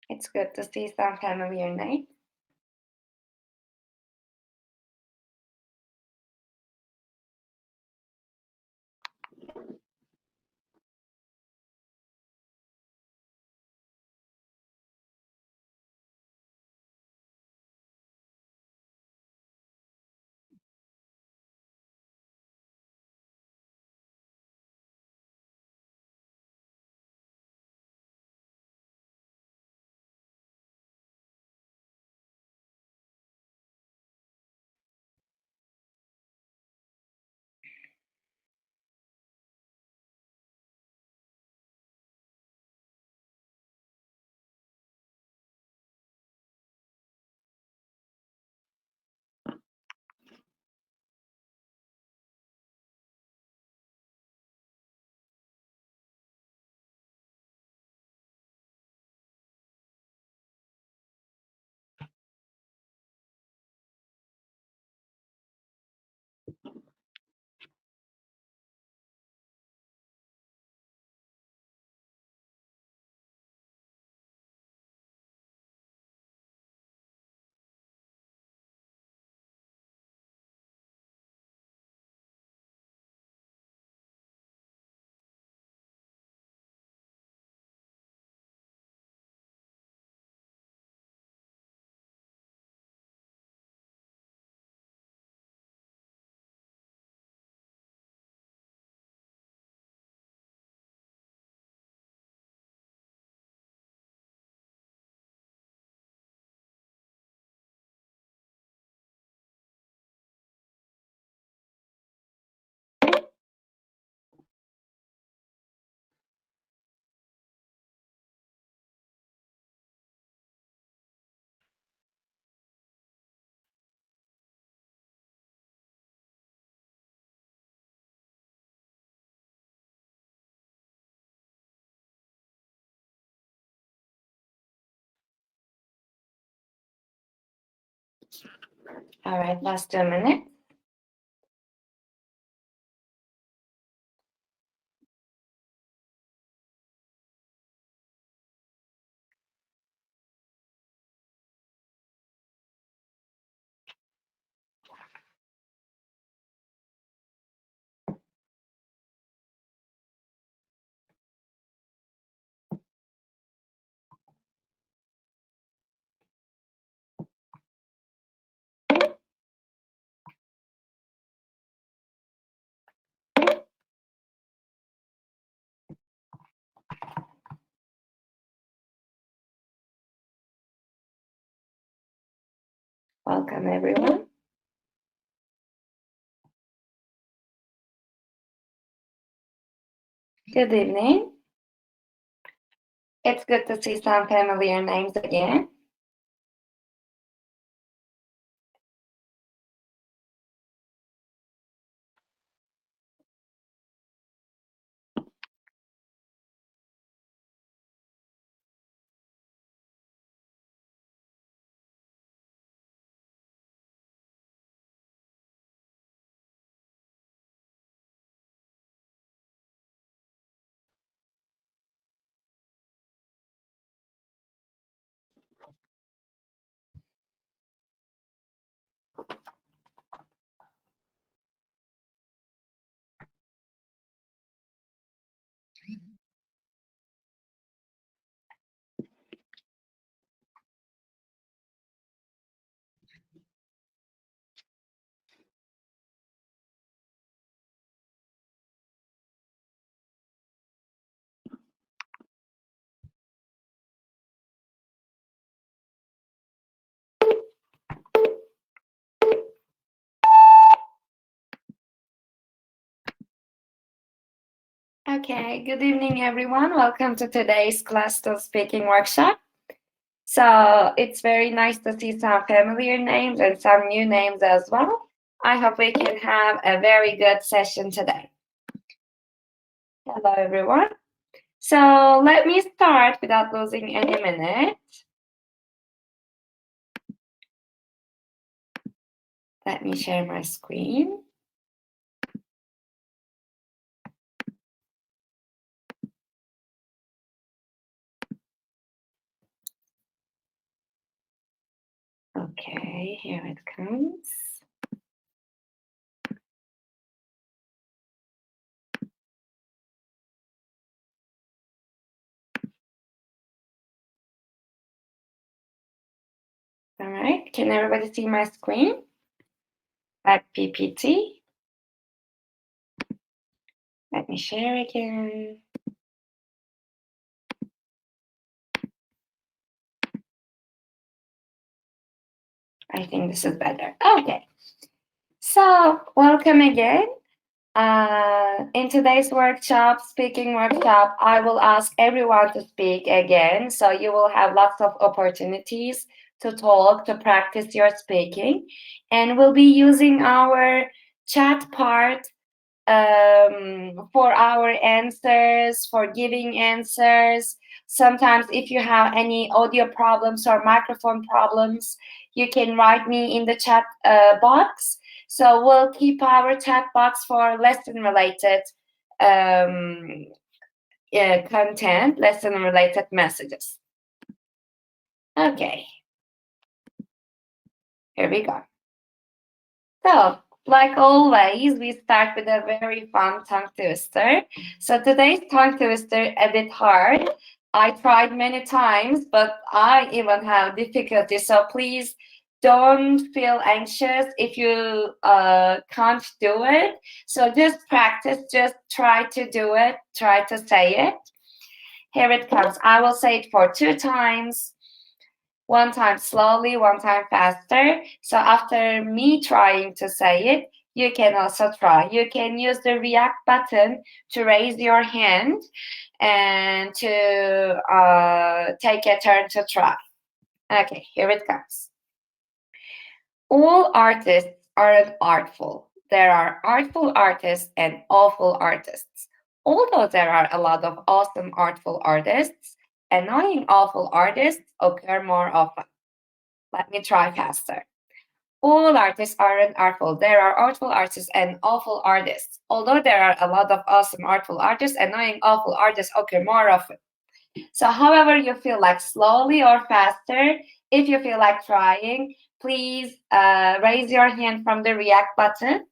It's good to see some familiar names. All right, last 2 minutes. Welcome, everyone. Good evening. It's good to see some familiar names again. Okay, good evening, everyone. Welcome to today's Clasital Speaking workshop. So it's very nice to see some familiar names and some new names as well. I hope we can have a very good session today. Hello, everyone. So let me start without losing any minute. Let me share my screen. Okay, here it comes. All right, can everybody see my screen? That PPT. Let me share again. I think this is better. Okay, so welcome again. In today's workshop, speaking workshop, I will ask everyone to speak again. So you will have lots of opportunities to talk, to practice your speaking. And we'll be using our chat part for our answers, for giving answers. Sometimes if you have any audio problems or microphone problems, you can write me in the chat box. So we'll keep our chat box for lesson-related content, lesson-related messages. Okay, here we go. So, like always, we start with a very fun tongue twister. So today's tongue twister a bit hard. I tried many times, but I even have difficulty. So please don't feel anxious if you can't do it. So just practice, just try to do it, try to say it. Here it comes. I will say it for 2 times. 1 time slowly, 1 time faster. So after me trying to say it, you can also try. You can use the react button to raise your hand and to take a turn to try. Okay, here it comes. All artists aren't artful. There are artful artists and awful artists. Although there are a lot of awesome artful artists, annoying awful artists occur more often. Let me try faster. All artists aren't artful. There are artful artists and awful artists. Although there are a lot of awesome artful artists, annoying awful artists occur more often. So however you feel like, slowly or faster, if you feel like trying, please raise your hand from the react button.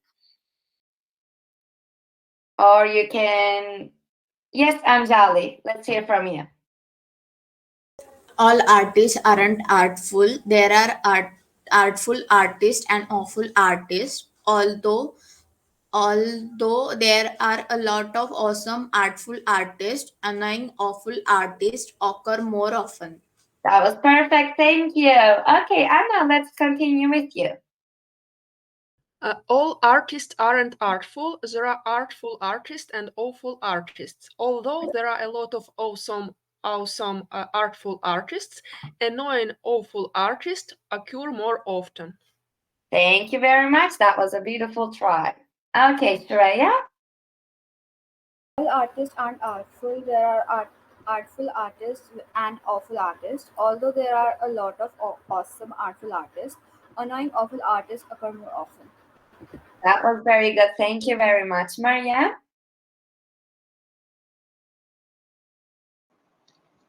Or you can, yes, Anjali, let's hear from you. All artists aren't artful. There are artful artists and awful artists. Although there are a lot of awesome artful artists, annoying awful artists occur more often. That was perfect. Thank you. Okay, Anna, let's continue with you. All artists aren't artful. There are artful artists and awful artists. Although there are a lot of awesome artful artists, annoying awful artists occur more often. Thank you very much. That was a beautiful try. Okay, Shreya. All artists aren't artful. There are artful artists and awful artists. Although there are a lot of awesome artful artists, annoying awful artists occur more often. That was very good. Thank you very much, Maria.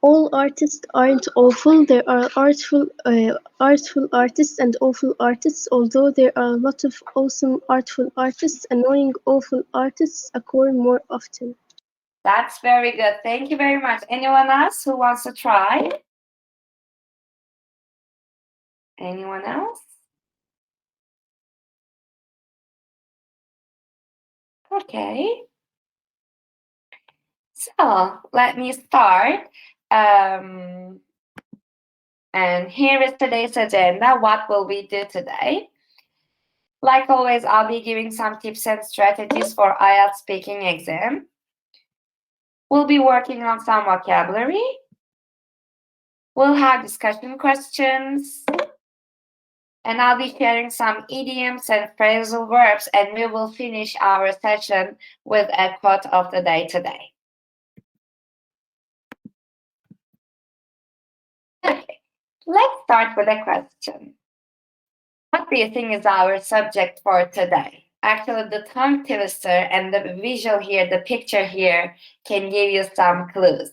All artists aren't awful. There are artful artists and awful artists. Although there are a lot of awesome artful artists, annoying awful artists occur more often. That's very good. Thank you very much. Anyone else who wants to try? Anyone else? Okay. So let me start. And here is today's agenda. What will we do today? Like always, I'll be giving some tips and strategies for IELTS speaking exam. We'll be working on some vocabulary. We'll have discussion questions. And I'll be sharing some idioms and phrasal verbs, and we will finish our session with a quote of the day today. Okay, let's start with a question. What do you think is our subject for today? Actually, the tongue twister and the visual here, the picture here, can give you some clues.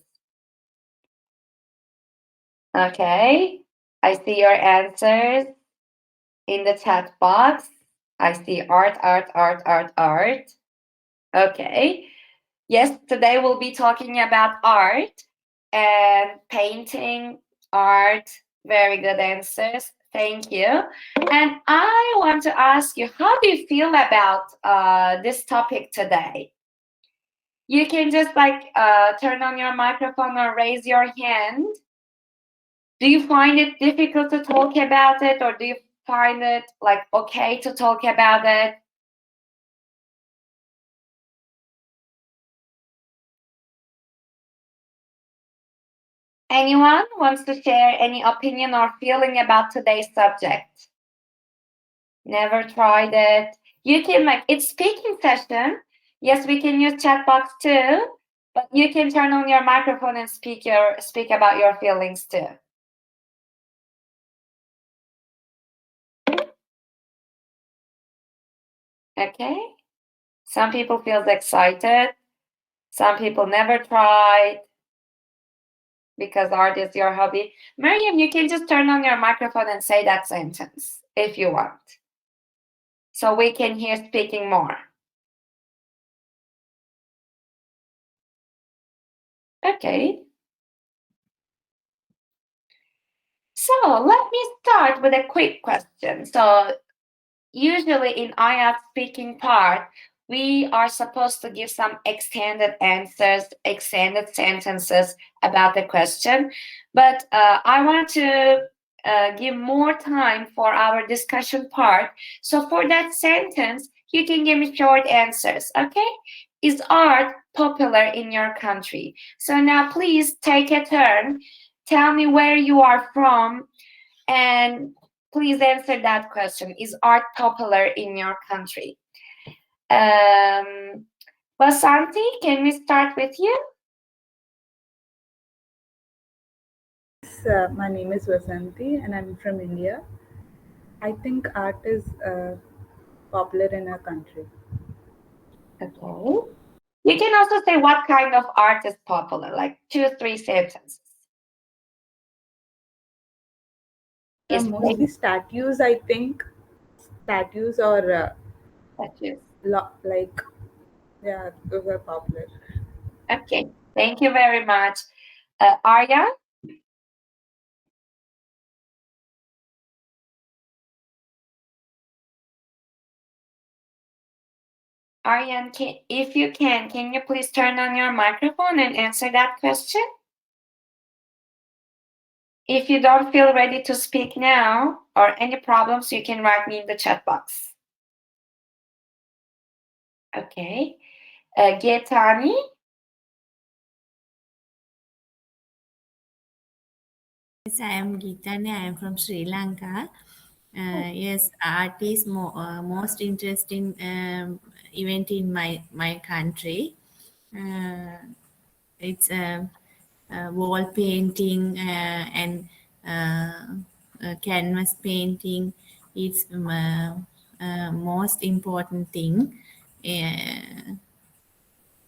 Okay, I see your answers. in the chat box. I see art, art, art, art, art. Okay. Yes, today we'll be talking about art and painting, art. Very good answers. Thank you. And I want to ask you, how do you feel about this topic today? You can just turn on your microphone or raise your hand. Do you find it difficult to talk about it, or do you find it okay to talk about it? Anyone wants to share any opinion or feeling about today's subject? Never tried it. You can it's speaking session. Yes, we can use chat box too, but you can turn on your microphone and speak about your feelings too. Okay. Some people feels excited. Some people never tried because art is your hobby. Miriam, you can just turn on your microphone and say that sentence if you want, so we can hear speaking more. Okay. So let me start with a quick question. So usually in IELTS speaking part, we are supposed to give some extended answers, extended sentences about the question. But I want to give more time for our discussion part. So for that sentence, you can give me short answers, okay? Is art popular in your country? So now please take a turn. Tell me where you are from and please answer that question. Is art popular in your country? Vasanti, can we start with you? My name is Vasanti and I'm from India. I think art is popular in our country. Okay. You can also say what kind of art is popular, like 2-3 sentences. Mostly statues, I think. Statues or Statues. yeah, those are popular. Okay, thank you very much. Arya? Aryan, if you can you please turn on your microphone and answer that question? If you don't feel ready to speak now or any problems, you can write me in the chat box. Okay. Gaetani? Yes, I am Geetani. I am from Sri Lanka. Yes, art is most interesting event in my country. It's wall painting and canvas painting. It's most important thing.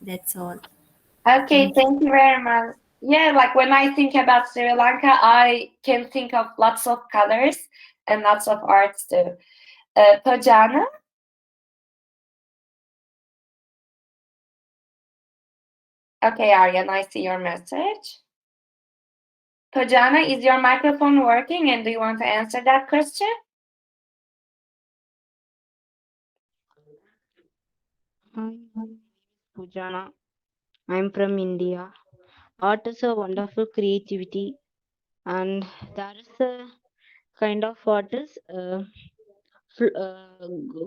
That's all. Okay, thank you very much. Yeah, when I think about Sri Lanka, I can think of lots of colors and lots of arts too. Pojana? Okay, Aryan, I see your message. Pojana, is your microphone working and do you want to answer that question? Hi, Pujana. I'm from India. Art is a wonderful creativity, and there is a kind of art is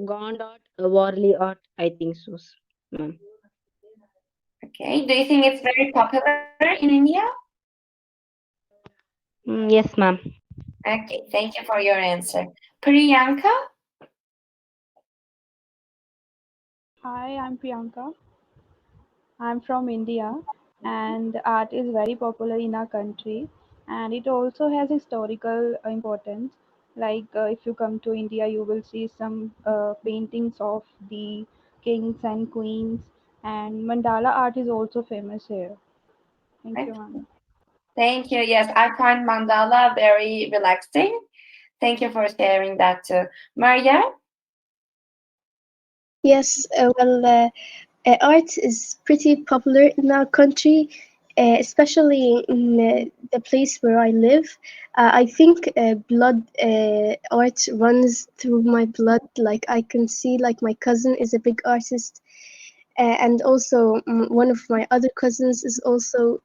Gond art, Warli art. I think so, ma'am. Okay, do you think it's very popular in India? Yes, ma'am. Okay, thank you for your answer. Priyanka? Hi, I'm Priyanka. I'm from India, and art is very popular in our country, and it also has historical importance. If you come to India, you will see some paintings of the kings and queens, and mandala art is also famous here. Thank you, ma'am. Thank you. Yes, I find mandala very relaxing. Thank you for sharing that too. Maria? Yes, art is pretty popular in our country, especially in the place where I live. I think blood art runs through my blood. Like I can see, like my cousin is a big artist, and also one of my other cousins is also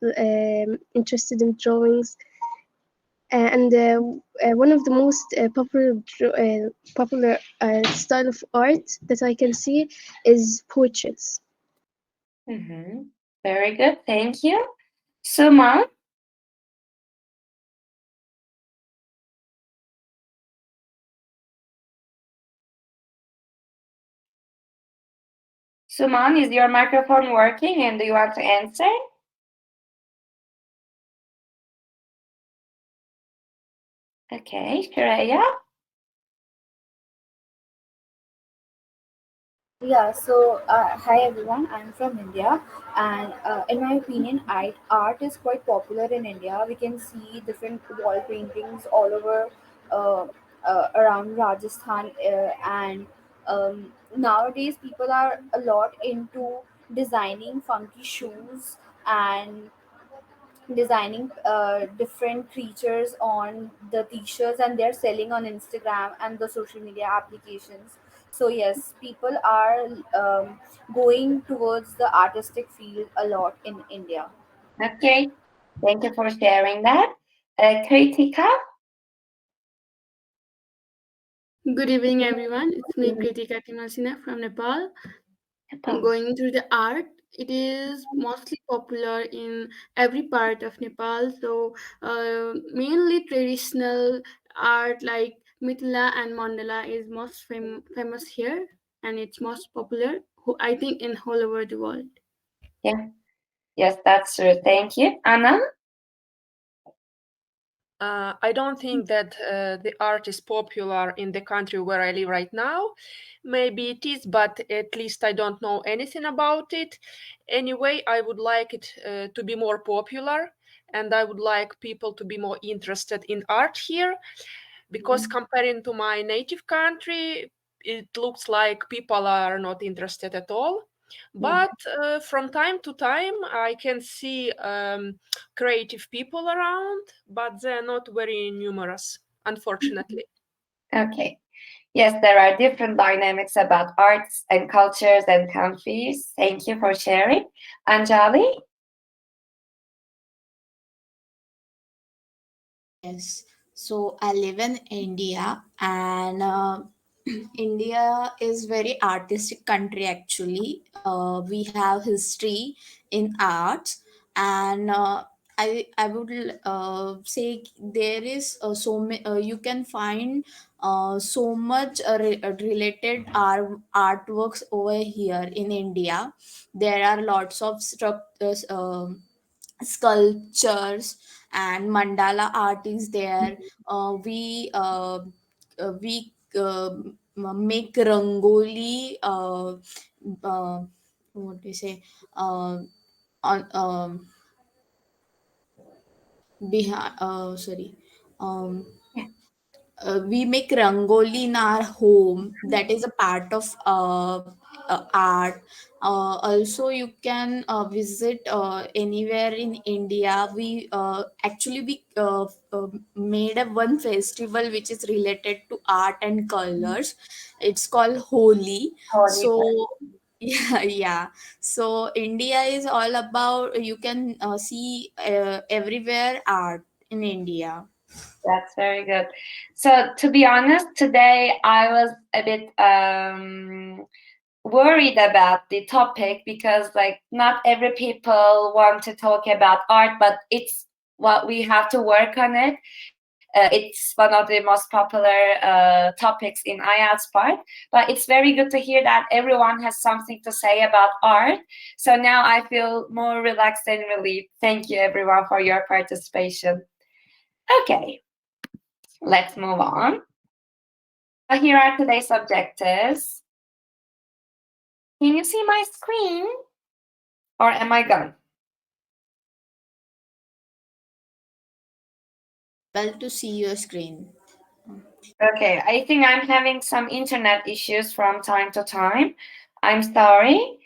interested in drawings. And one of the most popular style of art that I can see is portraits. Mm-hmm. Very good. Thank you. Suma? Suman, is your microphone working and do you want to answer? Okay, Shreya? Yeah, so hi everyone, I'm from India, and in my opinion, art is quite popular in India. We can see different wall paintings all over uh, around Rajasthan, and nowadays people are a lot into designing funky shoes and designing different creatures on the t-shirts, and they're selling on Instagram and the social media applications. So yes, people are going towards the artistic field a lot in India. Okay, thank you for sharing that. Kritika? Good evening, everyone. It's me, Kritika Timasina from Nepal. Going through the art, it is mostly popular in every part of Nepal. So, mainly traditional art like Mithila and Mandala is most famous here, and it's most popular, I think, in all over the world. Yeah, yes, that's true. Thank you. Anna? I don't think that the art is popular in the country where I live right now. Maybe it is, but at least I don't know anything about it. Anyway, I would like it to be more popular, and I would like people to be more interested in art here, because comparing to my native country, it looks like people are not interested at all. But from time to time, I can see creative people around, but they're not very numerous, unfortunately. Okay. Yes, there are different dynamics about arts and cultures and countries. Thank you for sharing. Anjali? Yes. So I live in India, and India is very artistic country actually. We have history in arts, and I would say there is you can find so much related artworks over here in India. There are lots of structures. Sculptures and mandala art is there. We make rangoli, what do you say, on behind sorry um we make rangoli in our home. That is a part of art. Also you can visit anywhere in India. We actually we made a one festival which is related to art and colors. It's called Holi. Holy. So yeah. So India is all about, you can see everywhere art in India. That's very good. So, to be honest, today I was a bit worried about the topic because, like, not every people want to talk about art, but it's what we have to work on it. It's one of the most popular topics in IELTS part, but it's very good to hear that everyone has something to say about art. So now I feel more relaxed and relieved. Thank you, everyone, for your participation. Okay, let's move on. Here are today's objectives. Can you see my screen? Or am I gone? Well, to see your screen. Okay, I think I'm having some internet issues from time to time. I'm sorry.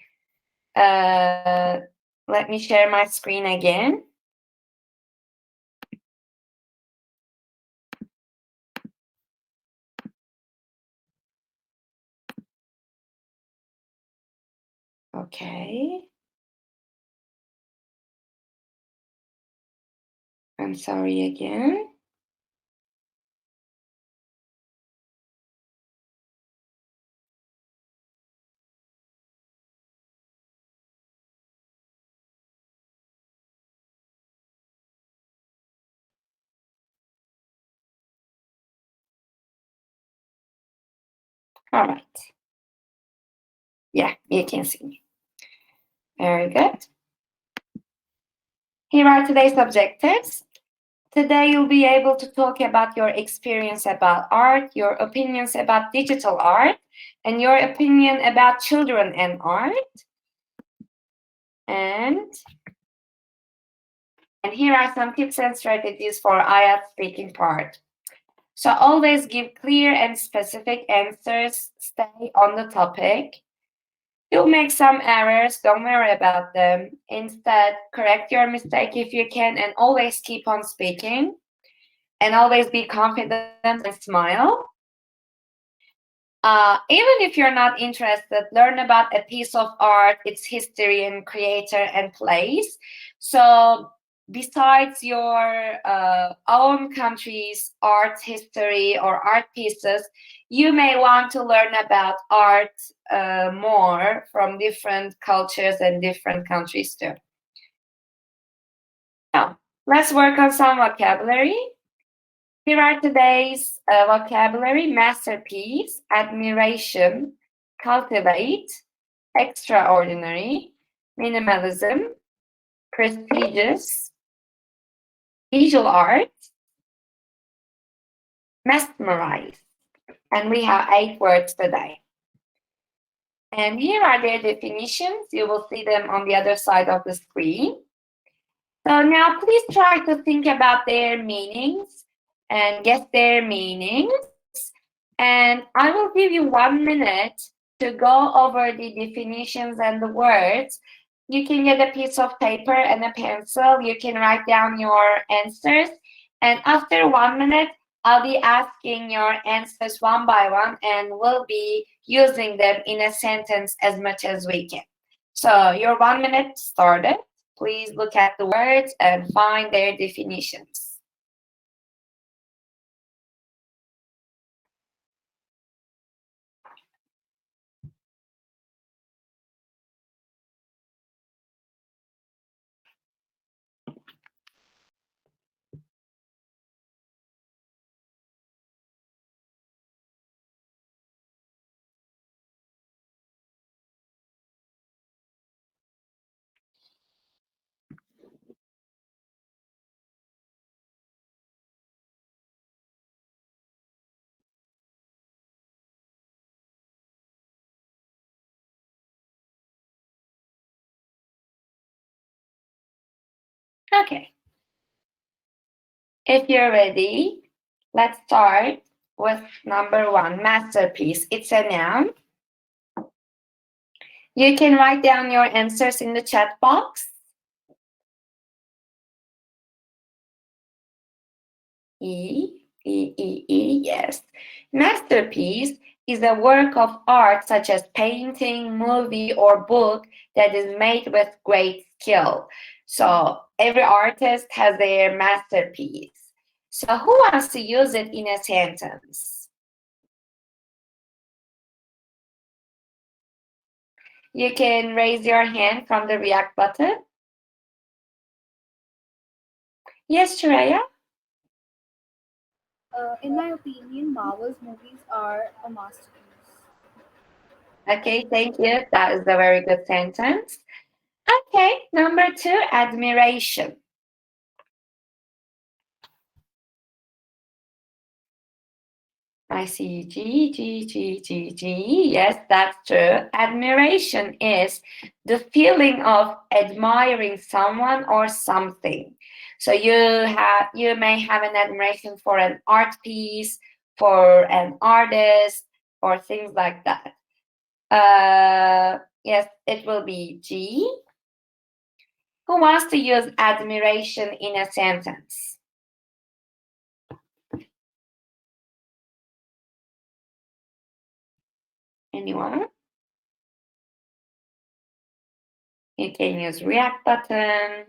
Let me share my screen again. Okay. I'm sorry again. All right. Yeah, you can see me. Very good. Here are today's objectives. Today you'll be able to talk about your experience about art, your opinions about digital art, and your opinion about children and art. And here are some tips and strategies for IELTS speaking part. So always give clear and specific answers. Stay on the topic. You'll make some errors, don't worry about them. Instead, correct your mistake if you can and always keep on speaking. And always be confident and smile. Even if you're not interested, learn about a piece of art, its history and creator and place. So besides your own country's art history or art pieces, you may want to learn about art more from different cultures and different countries too. Now, let's work on some vocabulary. Here are today's vocabulary: masterpiece, admiration, cultivate, extraordinary, minimalism, prestigious, visual art, mesmerize. And we have 8 words today. And here are their definitions. You will see them on the other side of the screen. So now please try to think about their meanings and guess their meanings. And I will give you 1 minute to go over the definitions and the words. You can get a piece of paper and a pencil. You can write down your answers. And after 1 minute, I'll be asking your answers one by one, and we'll be using them in a sentence as much as we can. So your 1 minute started. Please look at the words and find their definitions. Okay. If you're ready, let's start with number 1, masterpiece. It's a noun. You can write down your answers in the chat box. Yes. Masterpiece is a work of art such as painting, movie, or book that is made with great skill. So every artist has their masterpiece. So who wants to use it in a sentence? You can raise your hand from the react button. Yes, Shreya? In my opinion, Marvel's movies are a masterpiece. Okay, thank you. That is a very good sentence. Okay, number 2, admiration. I see G. Yes, that's true. Admiration is the feeling of admiring someone or something. So you may have an admiration for an art piece for an artist, or things like that. Yes, it will be G. Who wants to use admiration in a sentence? Anyone? You can use react button.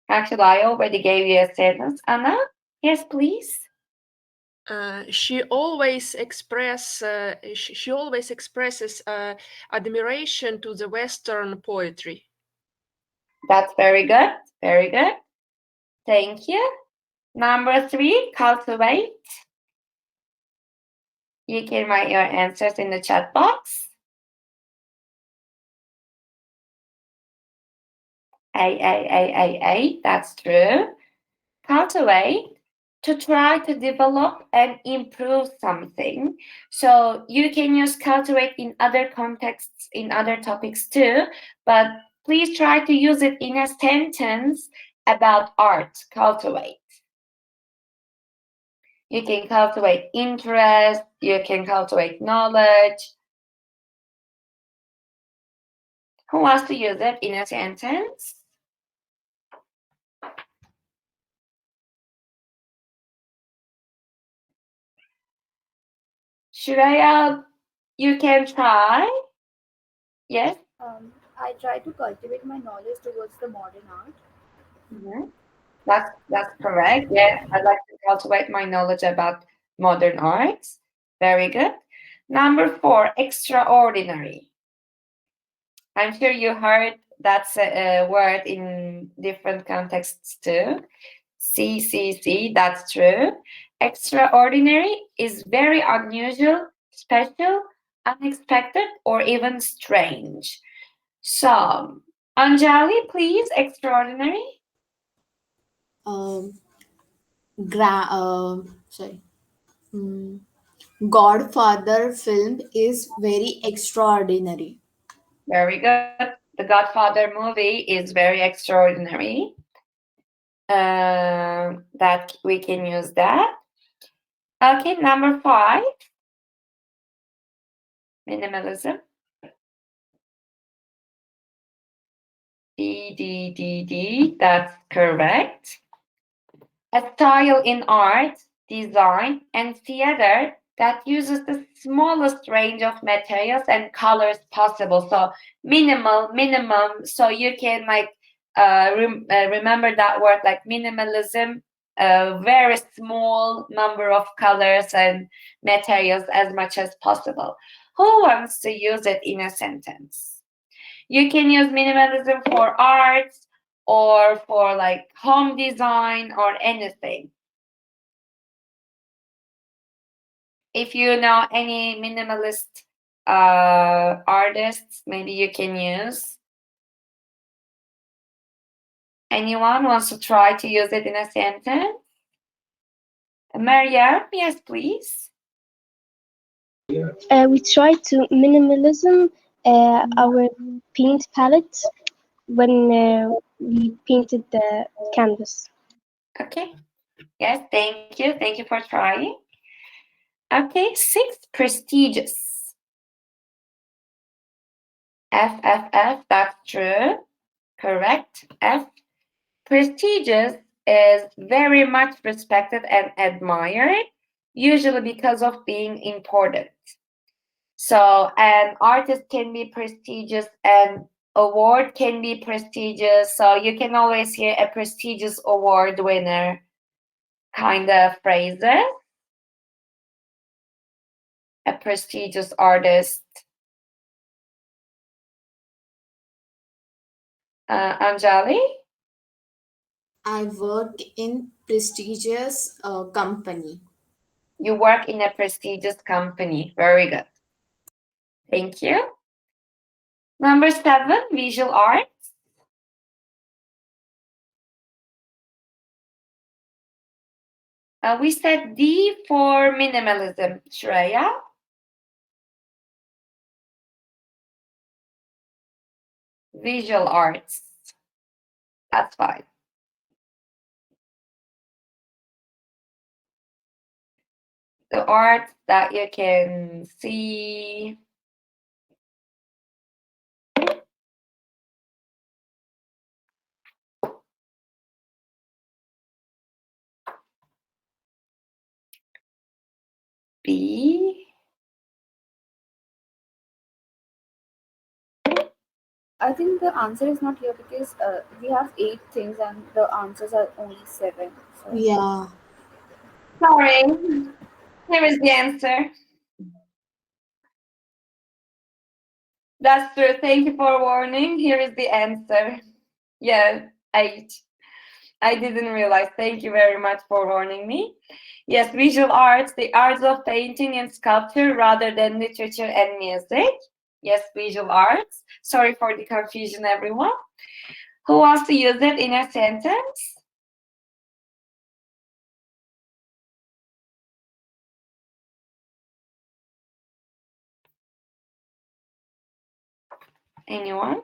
Actually, I already gave you a sentence. Anna? Yes, please. She always expresses admiration to the Western poetry. That's very good. Very good. Thank you. Number 3, cultivate. You can write your answers in the chat box. A. That's true. Cultivate, to try to develop and improve something. So you can use cultivate in other contexts, in other topics too, but please try to use it in a sentence about art. Cultivate. You can cultivate interest, you can cultivate knowledge. Who wants to use it in a sentence? Shreya, you can try. Yes? I try to cultivate my knowledge towards the modern art. That's correct. Yes, I'd like to cultivate my knowledge about modern arts. Very good. Number 4, extraordinary. I'm sure you heard that's a word in different contexts too. C, that's true. Extraordinary is very unusual, special, unexpected, or even strange. So, Anjali, please, extraordinary. Sorry. Godfather film is very extraordinary. Very good. The Godfather movie is very extraordinary. That we can use that. Okay, number 5. Minimalism. D. That's correct. A style in art, design, and theater that uses the smallest range of materials and colors possible. So minimum. So you can like remember that word, like minimalism. A very small number of colors and materials as much as possible. Who wants to use it in a sentence? You can use minimalism for arts or for like home design or anything. If you know any minimalist artists, maybe you can use. Anyone wants to try to use it in a sentence? Maria, yes, please. We try to minimalism our paint palette when we painted the canvas. Okay. Yes, thank you. Thank you for trying. Okay, 6, prestigious. F, that's true. Correct. F. Prestigious is very much respected and admired, usually because of being important. So an artist can be prestigious, an award can be prestigious. So you can always hear a prestigious award winner kind of phrases. A prestigious artist. Anjali? I work in prestigious company. You work in a prestigious company. Very good. Thank you. Number 7, visual arts. We said D for minimalism, Shreya. Visual arts. That's fine. The art that you can see. B. I think the answer is not here because we have 8 things and the answers are only 7. So Yeah. Sorry. Here is the answer. That's true. Thank you for warning. Here is the answer. Yeah, 8. I didn't realize. Thank you very much for warning me. Yes, visual arts, the arts of painting and sculpture rather than literature and music. Yes, visual arts. Sorry for the confusion, everyone. Who wants to use it in a sentence? Anyone?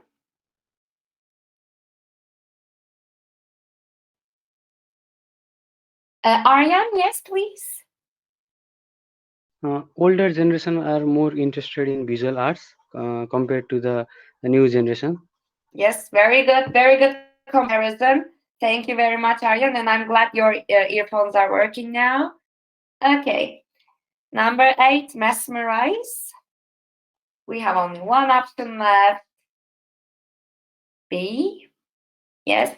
Aryan, yes, please. Older generation are more interested in visual arts compared to the new generation. Yes, very good comparison. Thank you very much, Aryan, and I'm glad your earphones are working now. Okay, number 8, mesmerize. We have only one option left. B. Yes,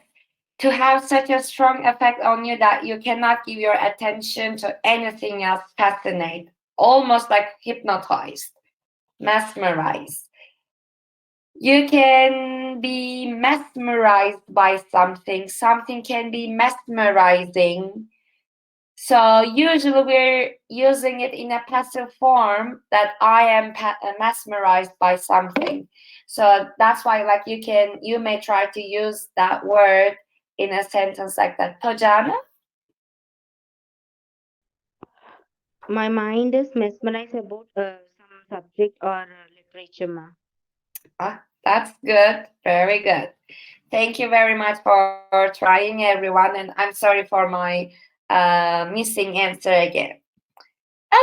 to have such a strong effect on you that you cannot give your attention to anything else. Fascinate, almost like hypnotized. Mesmerize. You can be mesmerized by something. Something can be mesmerizing. So usually we're using it in a passive form that I am mesmerized by something. So that's why like you may try to use that word in a sentence like that. Tojana? My mind is mesmerized about some subject or literature, ma'am. That's good. Very good. Thank you very much for trying, everyone. And I'm sorry for my missing answer again.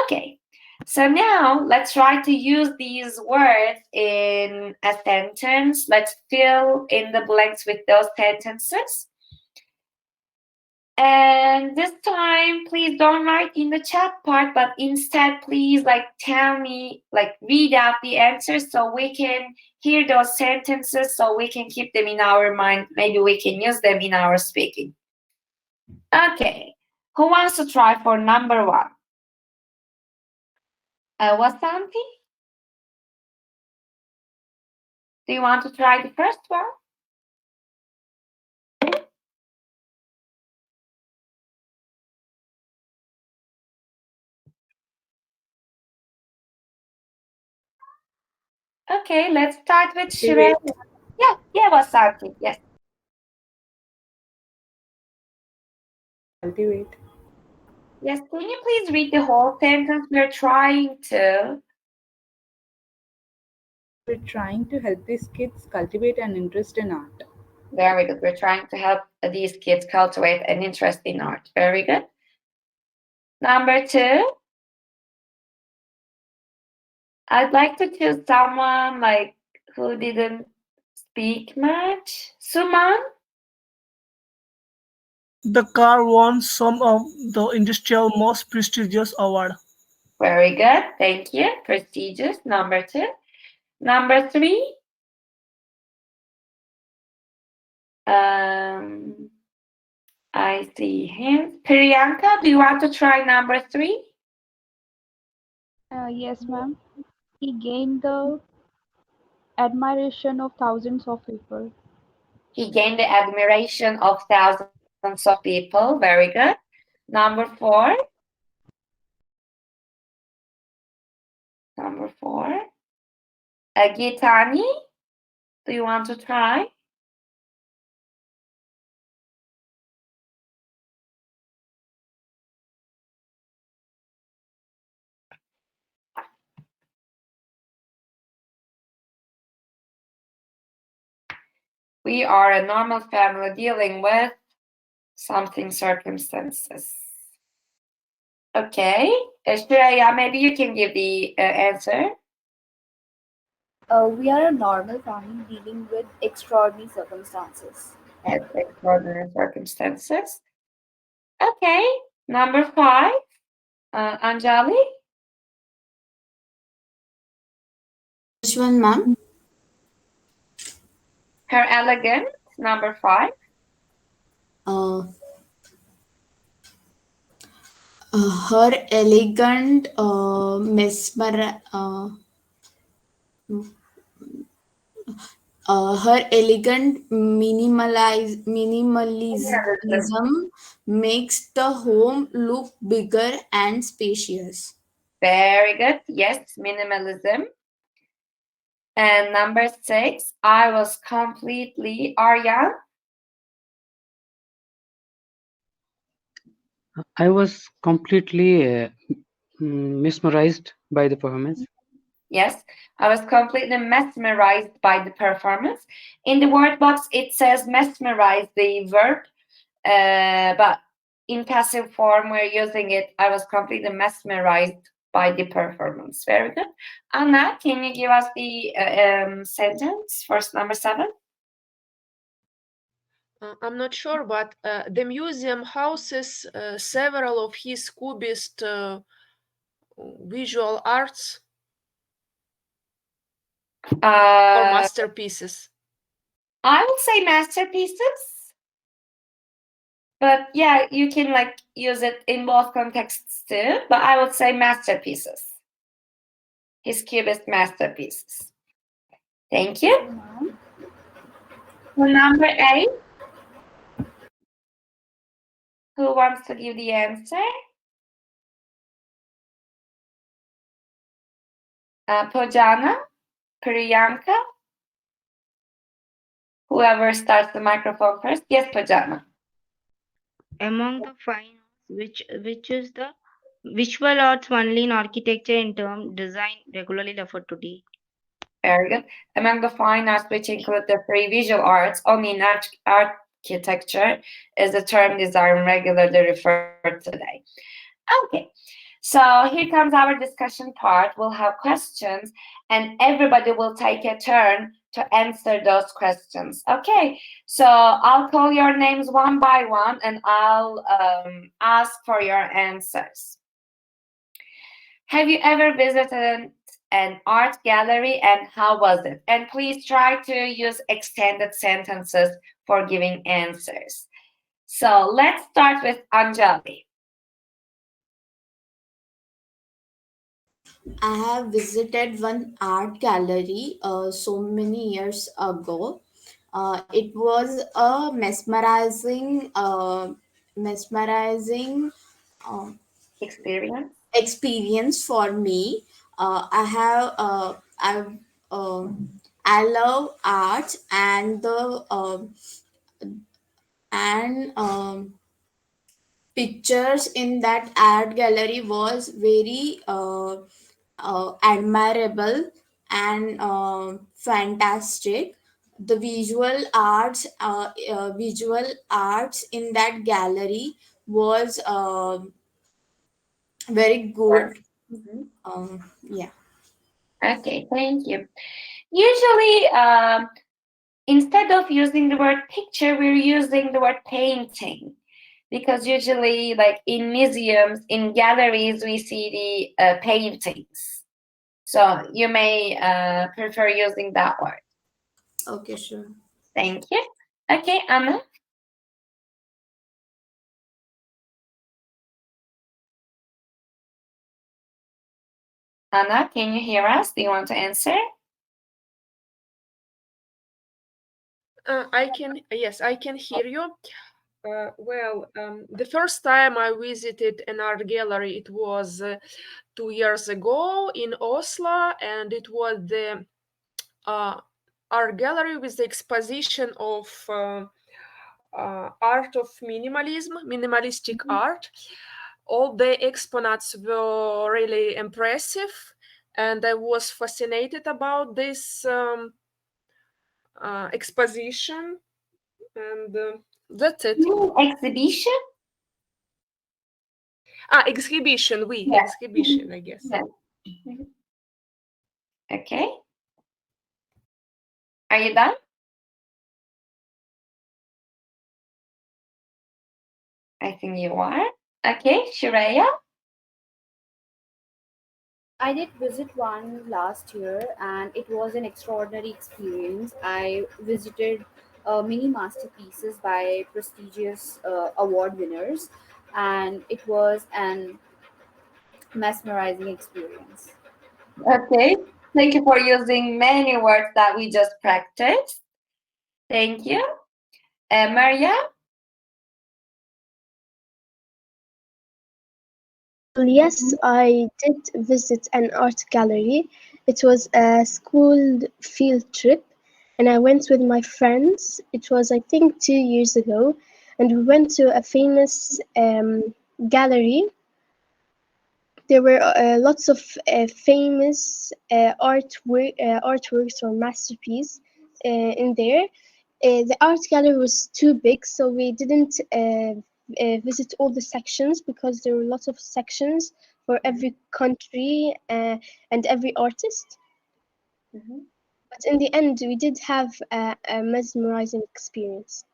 Okay. So now let's try to use these words in a sentence. Let's fill in the blanks with those sentences. And this time, please don't write in the chat part, but instead, please tell me, read out the answers so we can hear those sentences so we can keep them in our mind. Maybe we can use them in our speaking. Okay, who wants to try for number 1? Wasanti? Do you want to try the first one? Okay, let's start with Shreya. Yeah, Wasanti, yes. Cultivate. Yes, can you please read the whole sentence? We're trying to. We're trying to help these kids cultivate an interest in art. Very good. We're trying to help these kids cultivate an interest in art. Very good. Number 2. I'd like to choose someone who didn't speak much. Suman? The car won some of the industrial most prestigious award. Very good. Thank you. Prestigious. Number 2. Number 3. I see him. Priyanka, do you want to try number 3? Yes, ma'am. He gained the admiration of thousands of people. He gained the admiration of thousands of people. Very good. Number 4. Number 4. Gitani, do you want to try? We are a normal family dealing with something circumstances. Okay, Shreya, maybe you can give the answer. We are a normal family dealing with extraordinary circumstances. Yes, extraordinary circumstances. Okay, number 5, Anjali. Which one, ma'am? Her elegant, number 5. Her elegant her elegant minimalism makes the home look bigger and spacious. Very good. Yes, minimalism. And number 6, I was completely, Aryan. I was completely mesmerized by the performance. Yes, I was completely mesmerized by the performance. In the word box, it says mesmerize, the verb, but in passive form, we're using it. I was completely mesmerized by the performance. Very good. Anna, can you give us the sentence for number 7? I'm not sure, but the museum houses several of his cubist visual arts or masterpieces. I would say masterpieces, but yeah, you can like use it in both contexts too. But I would say masterpieces. His cubist masterpieces. Thank you. For number 8, who wants to give the answer? Pojana, Priyanka, whoever starts the microphone first. Yes, Pojana. Among the fine arts, which is the visual arts only in architecture in term design regularly referred to the. Very good. Among the fine arts, which include the 3 visual arts, only in architecture is the term design regularly referred to today. Okay, so here comes our discussion part. We'll have questions, and everybody will take a turn to answer those questions. Okay, so I'll call your names one by one, and I'll ask for your answers. Have you ever visited an art gallery, and how was it? And please try to use extended sentences for giving answers. So let's start with Anjali. I have visited one art gallery so many years ago. It was a mesmerizing Experience. experience for me. I love art and the and pictures in that art gallery was very admirable and fantastic. The visual arts in that gallery was very good. Mhm. Yeah. Okay, thank you. Usually, instead of using the word picture, we're using the word painting, because usually, like in museums, in galleries, we see the paintings. So you may prefer using that word. Okay, sure. Thank you. Okay, Anna. Anna, can you hear us? Do you want to answer? Yes, I can hear you. The first time I visited an art gallery, it was 2 years ago in Oslo, and it was the art gallery with the exposition of art of minimalistic art. All the exponents were really impressive, and I was fascinated about this exposition, and that's it. Exhibition? Exhibition, Yeah. exhibition, I guess. Yeah. Okay. Are you done? I think you are. Okay, Shreya? I did visit one last year and it was an extraordinary experience. I visited mini masterpieces by prestigious award winners, and it was an mesmerizing experience. Okay. Thank you for using many words that we just practiced. Thank you. Maria? Well, yes, I did visit an art gallery. It was a school field trip, and I went with my friends. It was, I think, 2 years ago, and we went to a famous gallery. There were lots of famous artworks or masterpieces in there. The art gallery was too big, so we didn't visit all the sections because there were lots of sections for every country and every artist. But in the end, we did have a mesmerizing experience.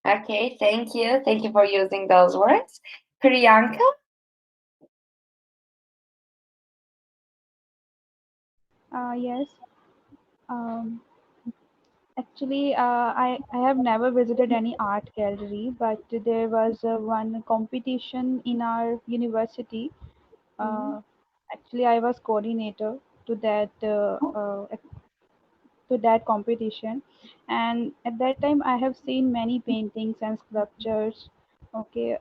Okay, thank you. Thank you for using those words. Priyanka? Yes. Um, Actually, I have never visited any art gallery, but there was one competition in our university. Uh, Actually, I was coordinator to that competition, and at that time, I have seen many paintings and sculptures. Okay,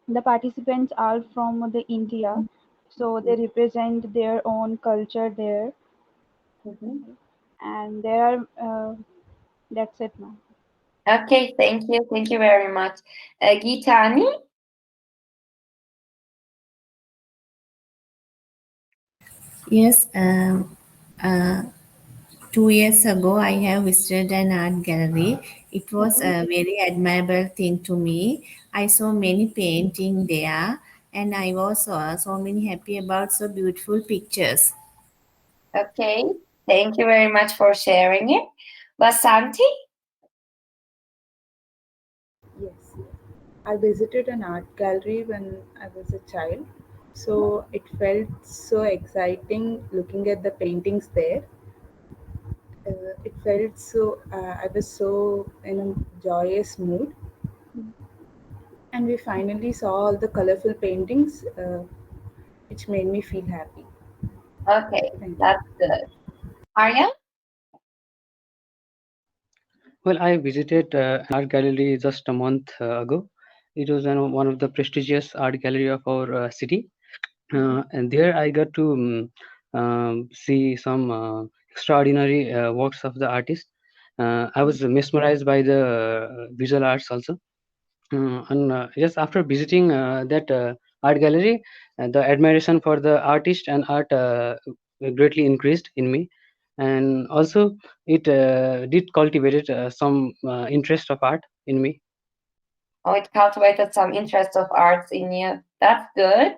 the participants are from the India, so they represent their own culture there, and there are. That's it, ma'am. Okay, thank you. Thank you very much. Geetani? Yes, uh, 2 years ago, I have visited an art gallery. It was a very admirable thing to me. I saw many painting there, and I was so many happy about so beautiful pictures. Okay, thank you very much for sharing it. Vasanti? Yes, I visited an art gallery when I was a child. So it felt so exciting looking at the paintings there. It felt so, I was so in a joyous mood. And we finally saw all the colorful paintings, which made me feel happy. Okay, Thank you. that's good. Arya? Well, I visited an art gallery just a month ago. It was one of the prestigious art gallery of our city, and there I got to see some extraordinary works of the artist. I was mesmerized by the visual arts also. And just after visiting that art gallery, the admiration for the artist and art greatly increased in me, and also it did cultivated some interest of art in me. Oh, it cultivated some interest of arts in you. That's good.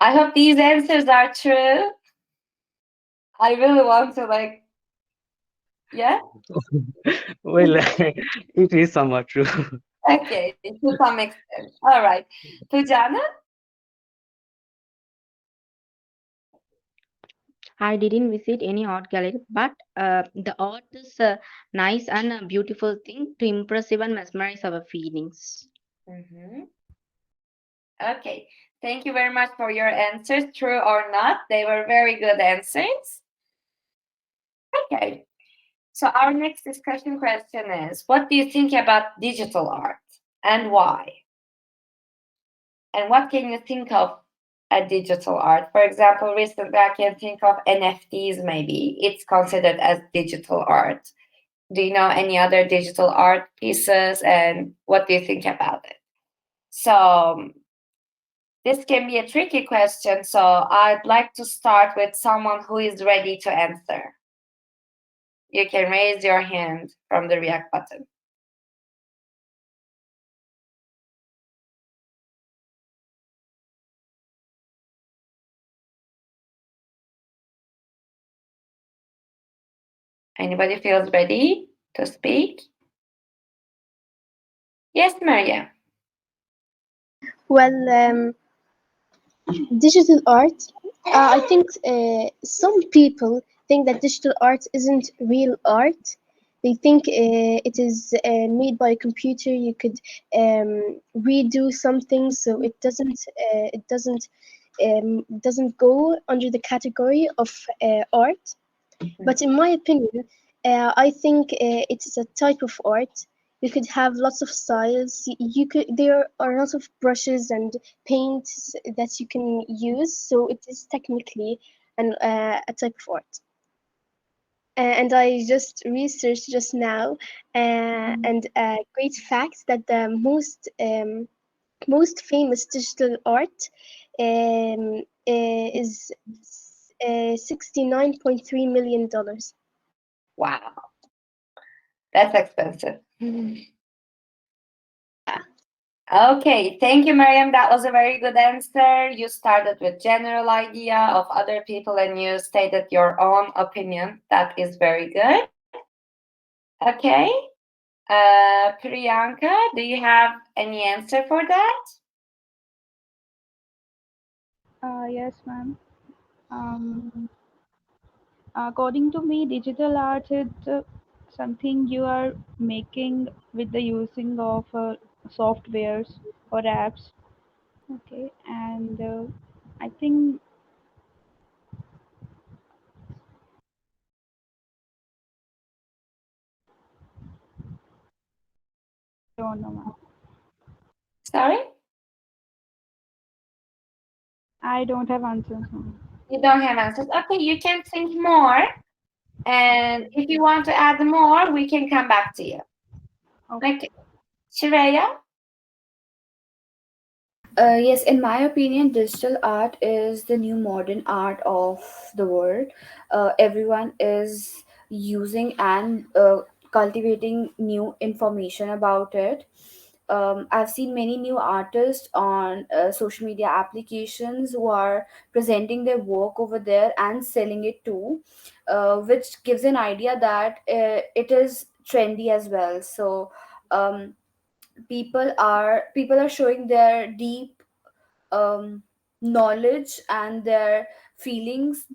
I hope these answers are true. I really want to yeah? Well, it is somewhat true. Okay, to some extent. All right. Pujana? I didn't visit any art gallery, but the art is a nice and a beautiful thing to impress and mesmerize our feelings. Okay, thank you very much for your answers. True or not, they were very good answers. Okay, so our next discussion question is, what do you think about digital art and why? And what can you think of a digital art? For example, recently I can think of NFTs maybe. It's considered as digital art. Do you know any other digital art pieces and what do you think about it? So this can be a tricky question, so I'd like to start with someone who is ready to answer. you can raise your hand from the react button. Anybody feels ready to speak? Yes, Maria. Well, digital art. I think some people think that digital art isn't real art. They think it is made by a computer. You could redo something, so it doesn't go under the category of art. But in my opinion, I think it is a type of art. You could have lots of styles. There are lots of brushes and paints that you can use. So it is technically a type of art. And I just researched just now, and a great fact that the most famous digital art is $69.3 million. Wow, that's expensive. Okay, thank you, Mariam. That was a very good answer. You started with general idea of other people and you stated your own opinion. That is very good. Okay. Priyanka, do you have any answer for that? Yes, ma'am. According to me, digital art is something you are making with the using of softwares or apps. Okay, and I think I don't know, ma'am. Sorry? I don't have answers, ma'am. You don't have answers. Okay, you can think more. And if you want to add more, we can come back to you. Okay. Shreya? Yes, in my opinion, digital art is the new modern art of the world. Everyone is using and cultivating new information about it. I've seen many new artists on social media applications who are presenting their work over there and selling it too, which gives an idea that it is trendy as well. So people are showing their deep knowledge and their feelings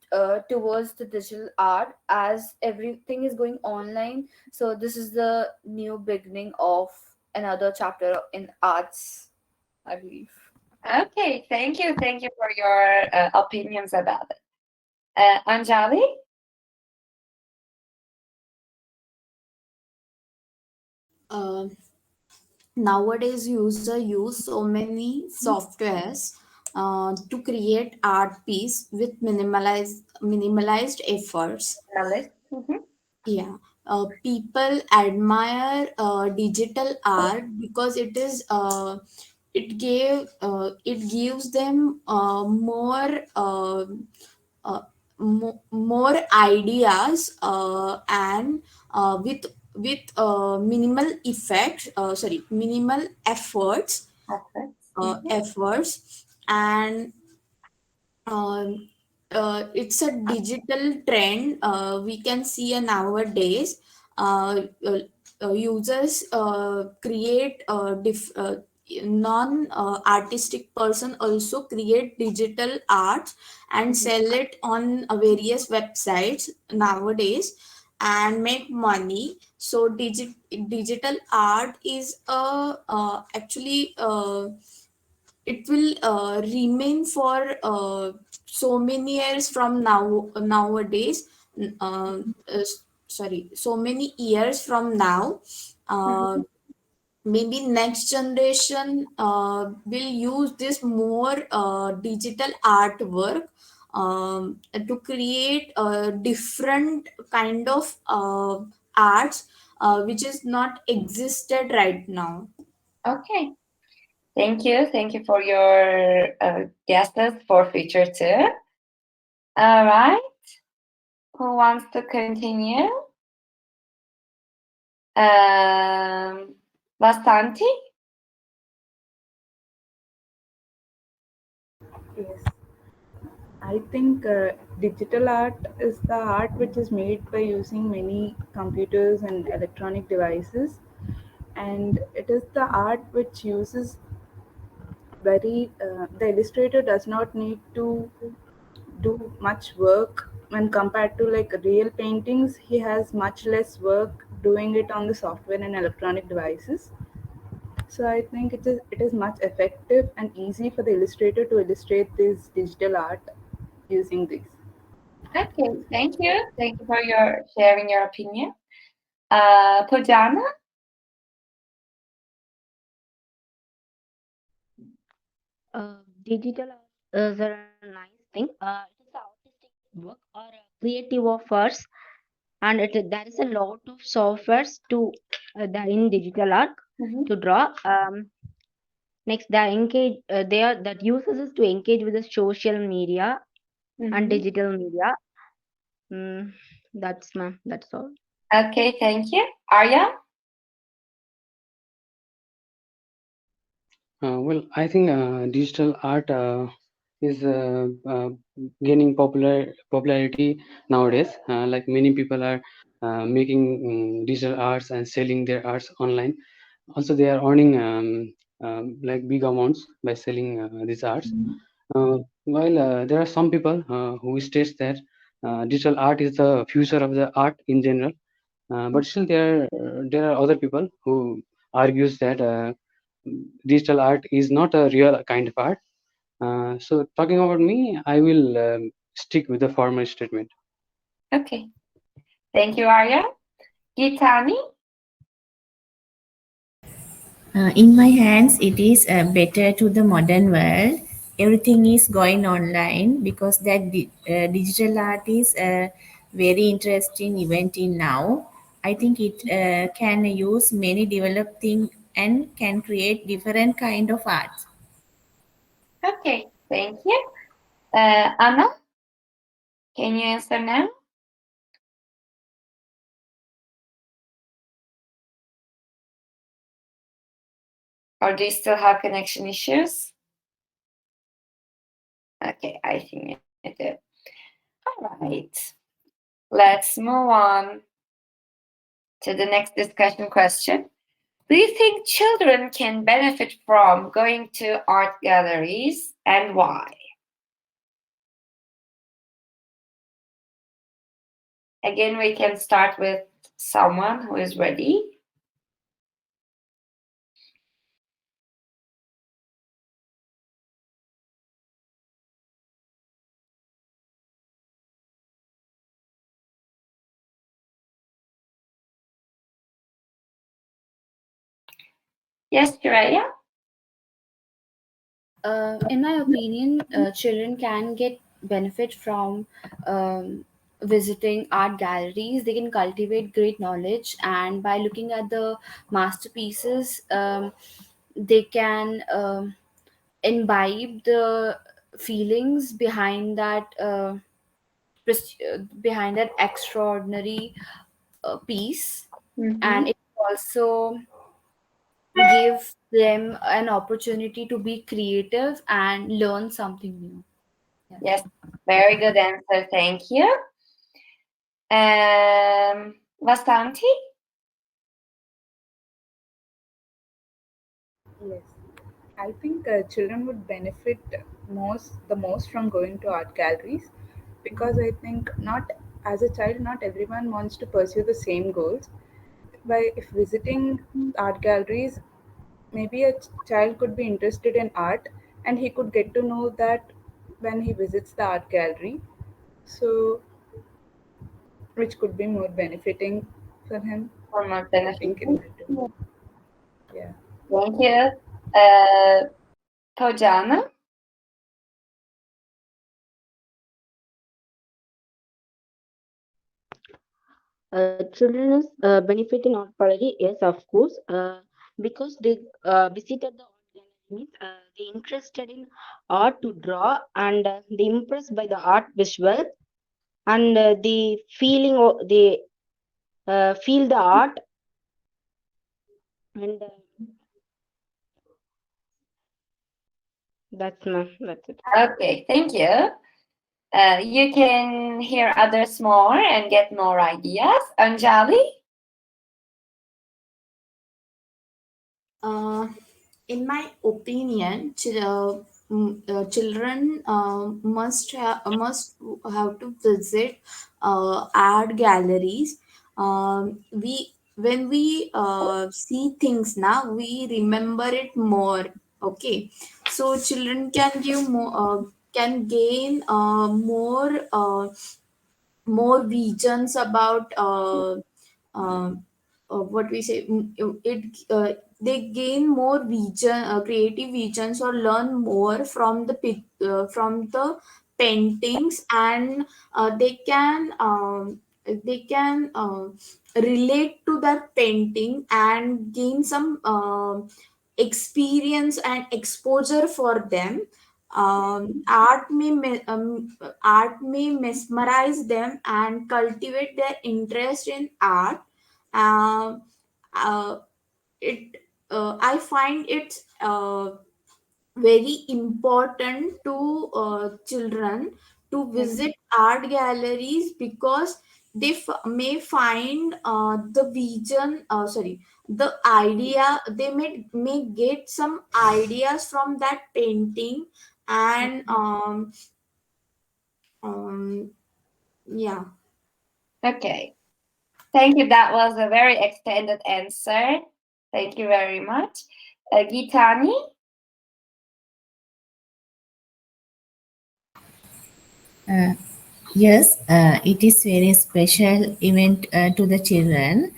towards the digital art as everything is going online. So this is the new beginning of another chapter in arts, I believe. Okay, thank you. Thank you for your opinions about it. Anjali? Uh, Nowadays user use so many softwares to create art piece with minimalized efforts. Alice? Mhm. Yeah, people admire digital art because it gives them uh, more ideas and minimal minimal Efforts. Mhm. efforts, and um, it's a digital trend we can see nowadays. uh, uh, Users create non artistic person also create digital art and Mhm. sell it on various websites nowadays and make money. So digital art is actually it will remain for so many years from nowadays. uh, uh, so many years from now. uh, Maybe next generation will use this more digital artwork to create a different kind of arts which is not existed right now. Okay. Thank you. Thank you for your guesses for future too. All right. Who wants to continue? Vasanti? Yes. I think digital art is the art which is made by using many computers and electronic devices, and it is the art which uses the illustrator does not need to do much work when compared to like real paintings. He has much less work doing it on the software and electronic devices. So I think it is much effective and easy for the illustrator to illustrate this digital art using this. Okay, thank you. Thank you for your sharing your opinion. Pujana? Digital art is a nice thing. It is an artistic work or a creative of arts, and there is a lot of softwares to that in digital art to draw. Next, they engage. They are that uses is to engage with the social media and digital media. That's all. Okay, thank you. Arya? Well, I think digital art is gaining popularity nowadays. Like many people are making digital arts and selling their arts online. Also, they are earning like big amounts by selling these arts. While there are some people who states that digital art is the future of the art in general, but still there are other people who argues that digital art is not a real kind of art. So talking about me, I will stick with the former statement. Okay. Thank you, Arya. Gitani? In my hands, it is better to the modern world. Everything is going online because that digital art is a very interesting event in now. I think it can use many developed things and can create different kind of arts. Okay, thank you. Anna? Can you answer now? Or do you still have connection issues? Okay, I think you do. All right. Let's move on to the next discussion question. Do you think children can benefit from going to art galleries and why? Again, we can start with someone who is ready. Yes, Shreya? In my opinion, children can get benefit from visiting art galleries. They can cultivate great knowledge, and by looking at the masterpieces, they can imbibe the feelings behind that behind that extraordinary piece, and it also give them an opportunity to be creative and learn something new. Yes, very good answer. Thank you. Vasanti? Yes, I think children would benefit the most from going to art galleries, because I think not as a child, not everyone wants to pursue the same goals. By if visiting art galleries, maybe a child could be interested in art, and he could get to know that when he visits the art gallery. So, which could be more benefiting for him. For more I think in benefiting. that way. Yeah. Thank you. Pojana? Children is benefiting not already, yes, of course, because they visited the art galleries. They interested in art to draw, and they impressed by the art visual, and the feeling. They feel the art, And that's it. Okay, thank you. You can hear others more and get more ideas. Anjali? In my opinion, children must have to visit art galleries. We when we see things now, we remember it more. Okay, so children can give more, can gain more visions about uh, what we say they gain more vision, creative visions, or learn more from from the paintings, and they can relate to that painting and gain some experience and exposure for them. Art may mesmerize them and cultivate their interest in art. Um, uh, it I find it very important to children to visit art galleries, because they may find the vision, sorry, the idea. They may get some ideas from that painting, and um yeah. Okay, thank you. That was a very extended answer. Thank you very much. Gitani? Yes, it is very special event to the children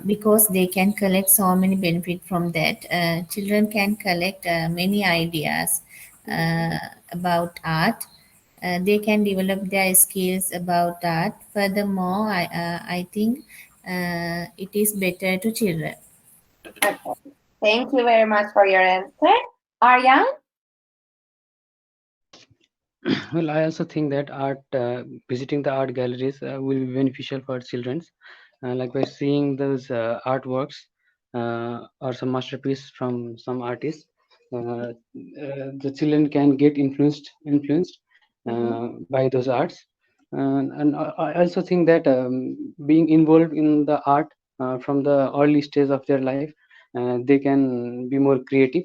because they can collect so many benefit from that. Children can collect many ideas about art. They can develop their skills about art. Furthermore, I think it is better to children. Okay, thank you very much for your answer. Aryan? Well, I also think that visiting the art galleries will be beneficial for children. Like by seeing those artworks or some masterpiece from some artists, the children can get influenced by those arts. And I also think that being involved in the art from the early stage of their life, they can be more creative,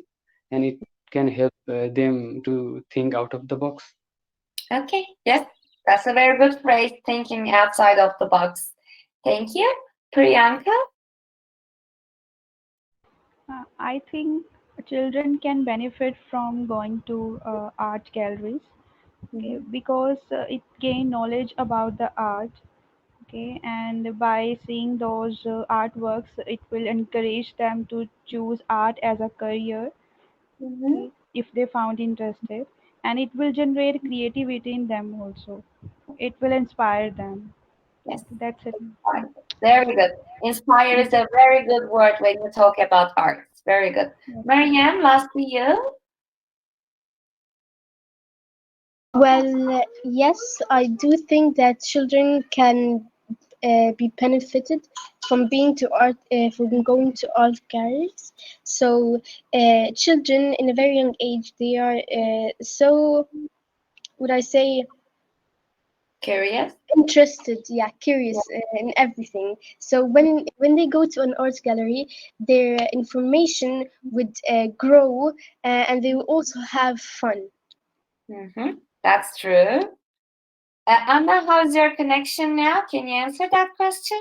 and it can help them to think out of the box. Okay, yes, that's a very good phrase, thinking outside of the box. Thank you. Priyanka? I think children can benefit from going to art galleries, okay, because it gain knowledge about the art, okay, and by seeing those artworks, it will encourage them to choose art as a career, okay, if they found interested, and it will generate creativity in them also. It will inspire them. Yes, That's it. fine. Very good. Inspire is a very good word when you talk about arts. Very good. Yes. Marianne, last to you. Well, yes, I do think that children can be benefited from being to art, from going to art galleries. So, children in a very young age, they are so, would I say, Curious? interested, yeah, curious in everything. So when they go to an art gallery, their information would grow, and they will also have fun. That's true. Anna, how's your connection now? Can you answer that question?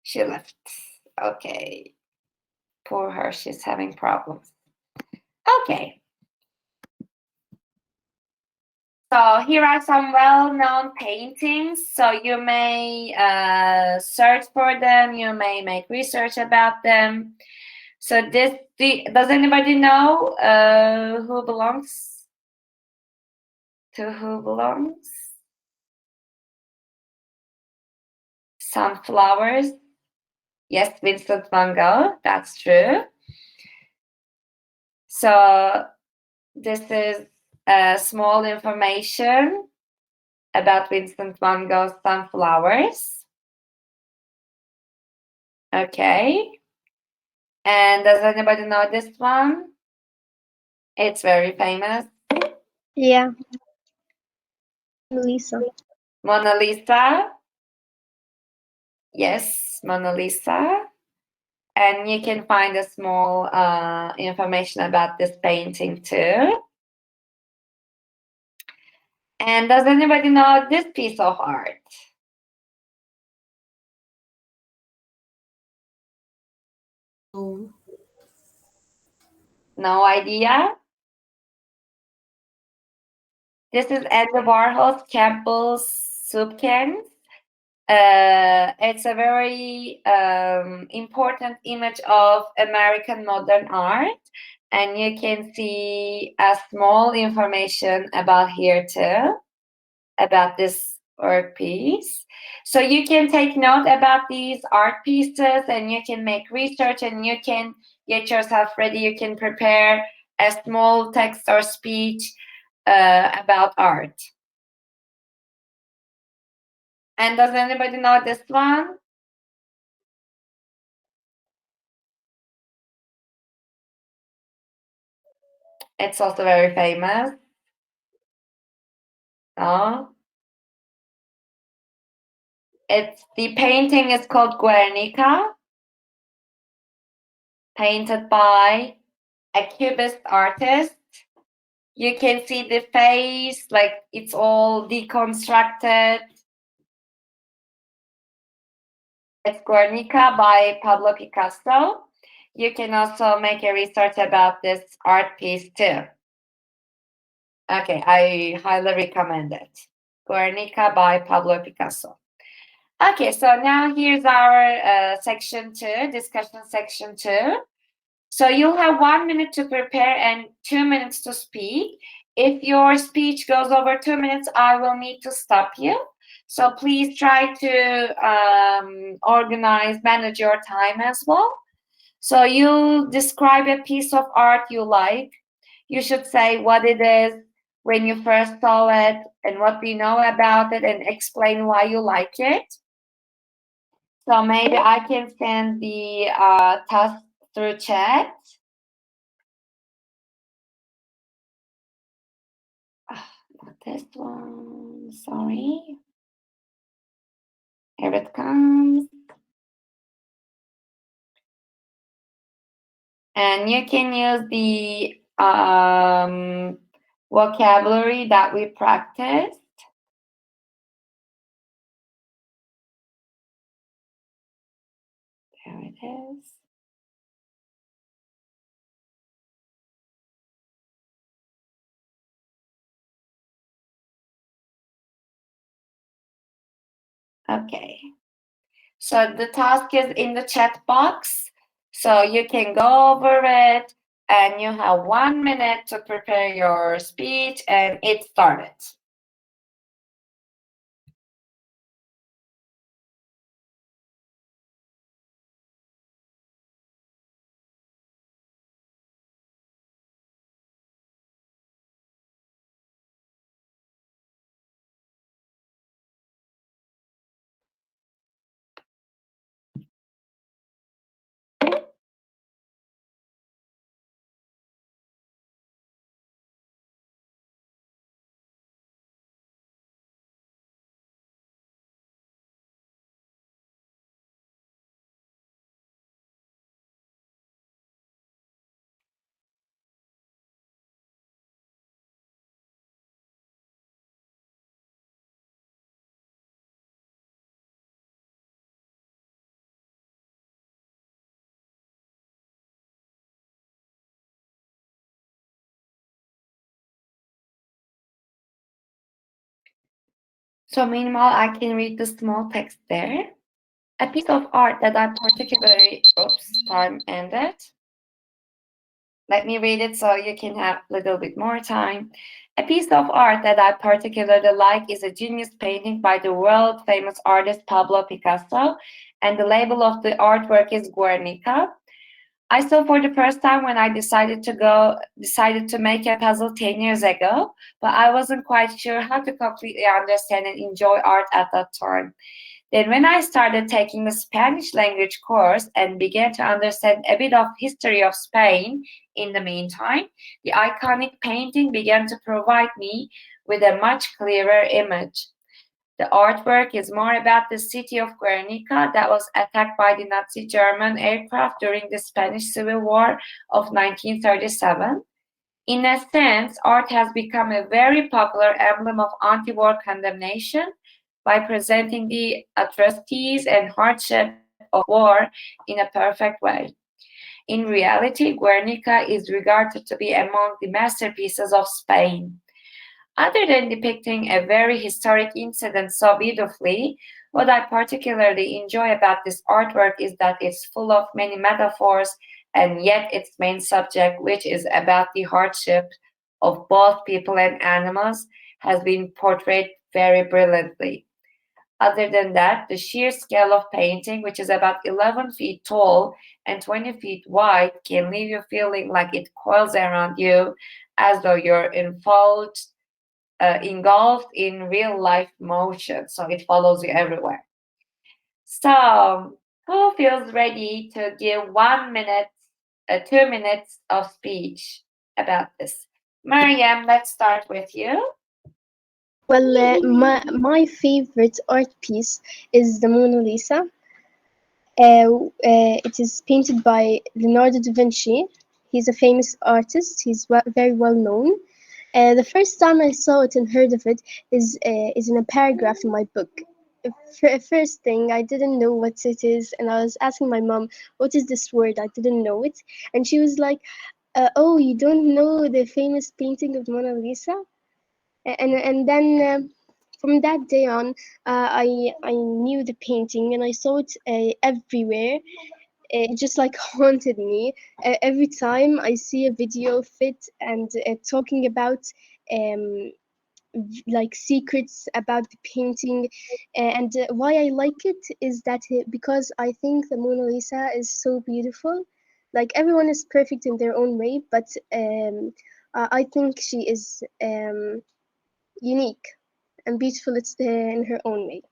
She left. Okay. Poor her, she's having problems. Okay. So here are some well-known paintings. So you may search for them. You may make research about them. So does anybody know who belongs to who belongs? Sunflowers. Yes, Vincent van Gogh. That's true. So this is small information about Vincent van Gogh's Sunflowers. Okay. And does anybody know this one? It's very famous. Yeah. Lisa. Mona Lisa. Yes, Mona Lisa. And you can find a small information about this painting too. And does anybody know this piece of art? Oh, No idea? This is Andy Warhol's Campbell's soup cans. It's a very important image of American modern art, and you can see a small information about here too, about this art piece. So you can take note about these art pieces, and you can make research, and you can get yourself ready. You can prepare a small text or speech about art. And does anybody know this one? It's also very famous. No? The painting is called Guernica, painted by a Cubist artist. You can see the face, like it's all deconstructed. It's Guernica by Pablo Picasso. You can also make a research about this art piece too. Okay, I highly recommend it. Guernica by Pablo Picasso. Okay, so now here's our section 2, discussion section 2. So you'll have 1 minute to prepare and 2 minutes to speak. If your speech goes over 2 minutes, I will need to stop you. So please try to manage your time as well. So you'll describe a piece of art you like. You should say what it is, when you first saw it, and what we know about it, and explain why you like it. So maybe I can send the task through chat. Not this one, sorry. Here it comes. And you can use the vocabulary that we practiced. There it is. Okay. So the task is in the chat box. So you can go over it, and you have 1 minute to prepare your speech, and it started. So meanwhile, I can read the small text there. A piece of art that I particularly, oops, time ended. Let me read it so you can have a little bit more time. A piece of art that I particularly like is a genius painting by the world famous artist Pablo Picasso, and the label of the artwork is Guernica. I saw for the first time when I decided to make a puzzle 10 years ago, but I wasn't quite sure how to completely understand and enjoy art at that time. Then when I started taking the Spanish language course and began to understand a bit of history of Spain in the meantime, the iconic painting began to provide me with a much clearer image. The artwork is more about the city of Guernica that was attacked by the Nazi German aircraft during the Spanish Civil War of 1937. In a sense, art has become a very popular emblem of anti-war condemnation by presenting the atrocities and hardship of war in a perfect way. In reality, Guernica is regarded to be among the masterpieces of Spain. Other than depicting a very historic incident so beautifully, what I particularly enjoy about this artwork is that it's full of many metaphors, and yet its main subject, which is about the hardship of both people and animals, has been portrayed very brilliantly. Other than that, the sheer scale of painting, which is about 11 feet tall and 20 feet wide, can leave you feeling like it coils around you as though you're engulfed in real life motion. So it follows you everywhere. So, who feels ready to give 1 minute, 2 minutes of speech about this? Mariam, let's start with you. Well, my favorite art piece is the Mona Lisa. It is painted by Leonardo da Vinci. He's a famous artist. He's very well known. The first time I saw it and heard of it is in a paragraph in my book. First thing, I didn't know what it is, and I was asking my mom, "What is this word?" I didn't know it, and she was like, "Oh, you don't know the famous painting of Mona Lisa?" And then from that day on, I knew the painting and I saw it everywhere. It just like haunted me. Every time I see a video of it and talking about um, like secrets about the painting, and why I like it is that because I think the Mona Lisa is so beautiful. Like everyone is perfect in their own way, but I think she is unique and beautiful in her own way.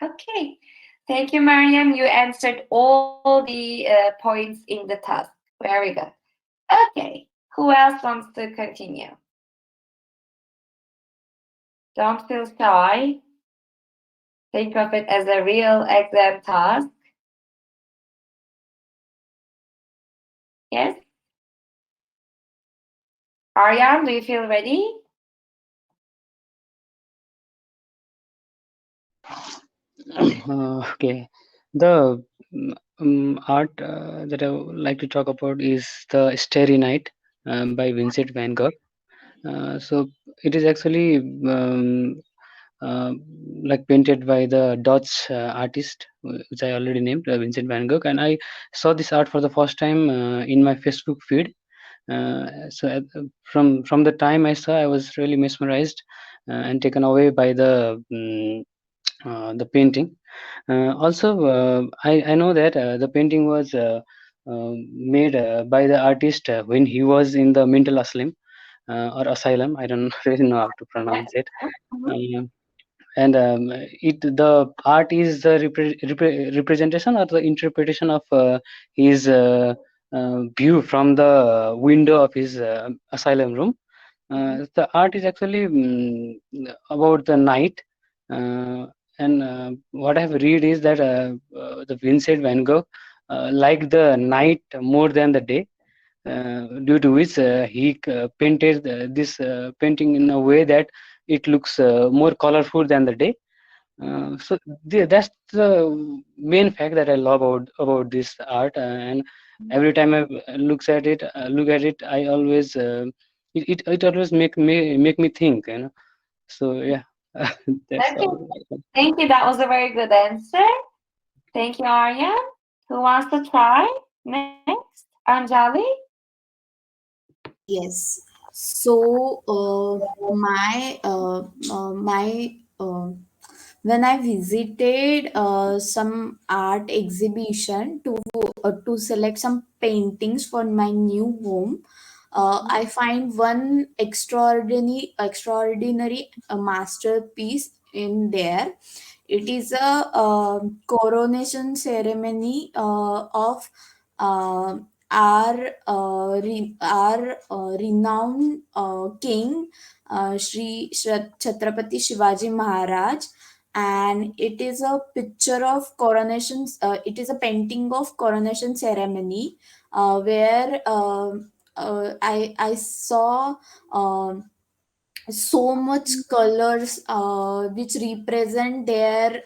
Okay. Thank you, Mariam. You answered all the points in the task. Very good. Okay. Who else wants to continue? Don't feel shy. Think of it as a real exam task. Yes? Aryan, do you feel ready? Okay. The art that I would like to talk about is the Starry Night by Vincent van Gogh. So it is actually uh, like painted by the Dutch artist, which I already named, Vincent van Gogh. And I saw this art for the first time in my Facebook feed. From the time I saw, I was really mesmerized and taken away by the painting. I know that the painting was made by the artist when he was in the mental asylum or asylum. I don't really know how to pronounce it. Um, and the art is the representation or the interpretation of his view from the window of his asylum room. The art is actually about the night, uh, and what I have read is that the Vincent van Gogh liked the night more than the day, due to which he painted this painting in a way that it looks more colorful than the day. That's the main fact that I love about this art, and every time I look at it, I always it always make me think, you know. So yeah, that's Okay. all. Thank you. That was a very good answer. Thank you, Aryan. Who wants to try next? Anjali? Yes. So when I visited some art exhibition to select some paintings for my new home, I find one extraordinary masterpiece in there. it is a coronation ceremony of our renowned king, Shri Chhatrapati Shivaji Maharaj. And it is a picture of coronation. It is a painting of coronation ceremony, where I saw so much colors which represent their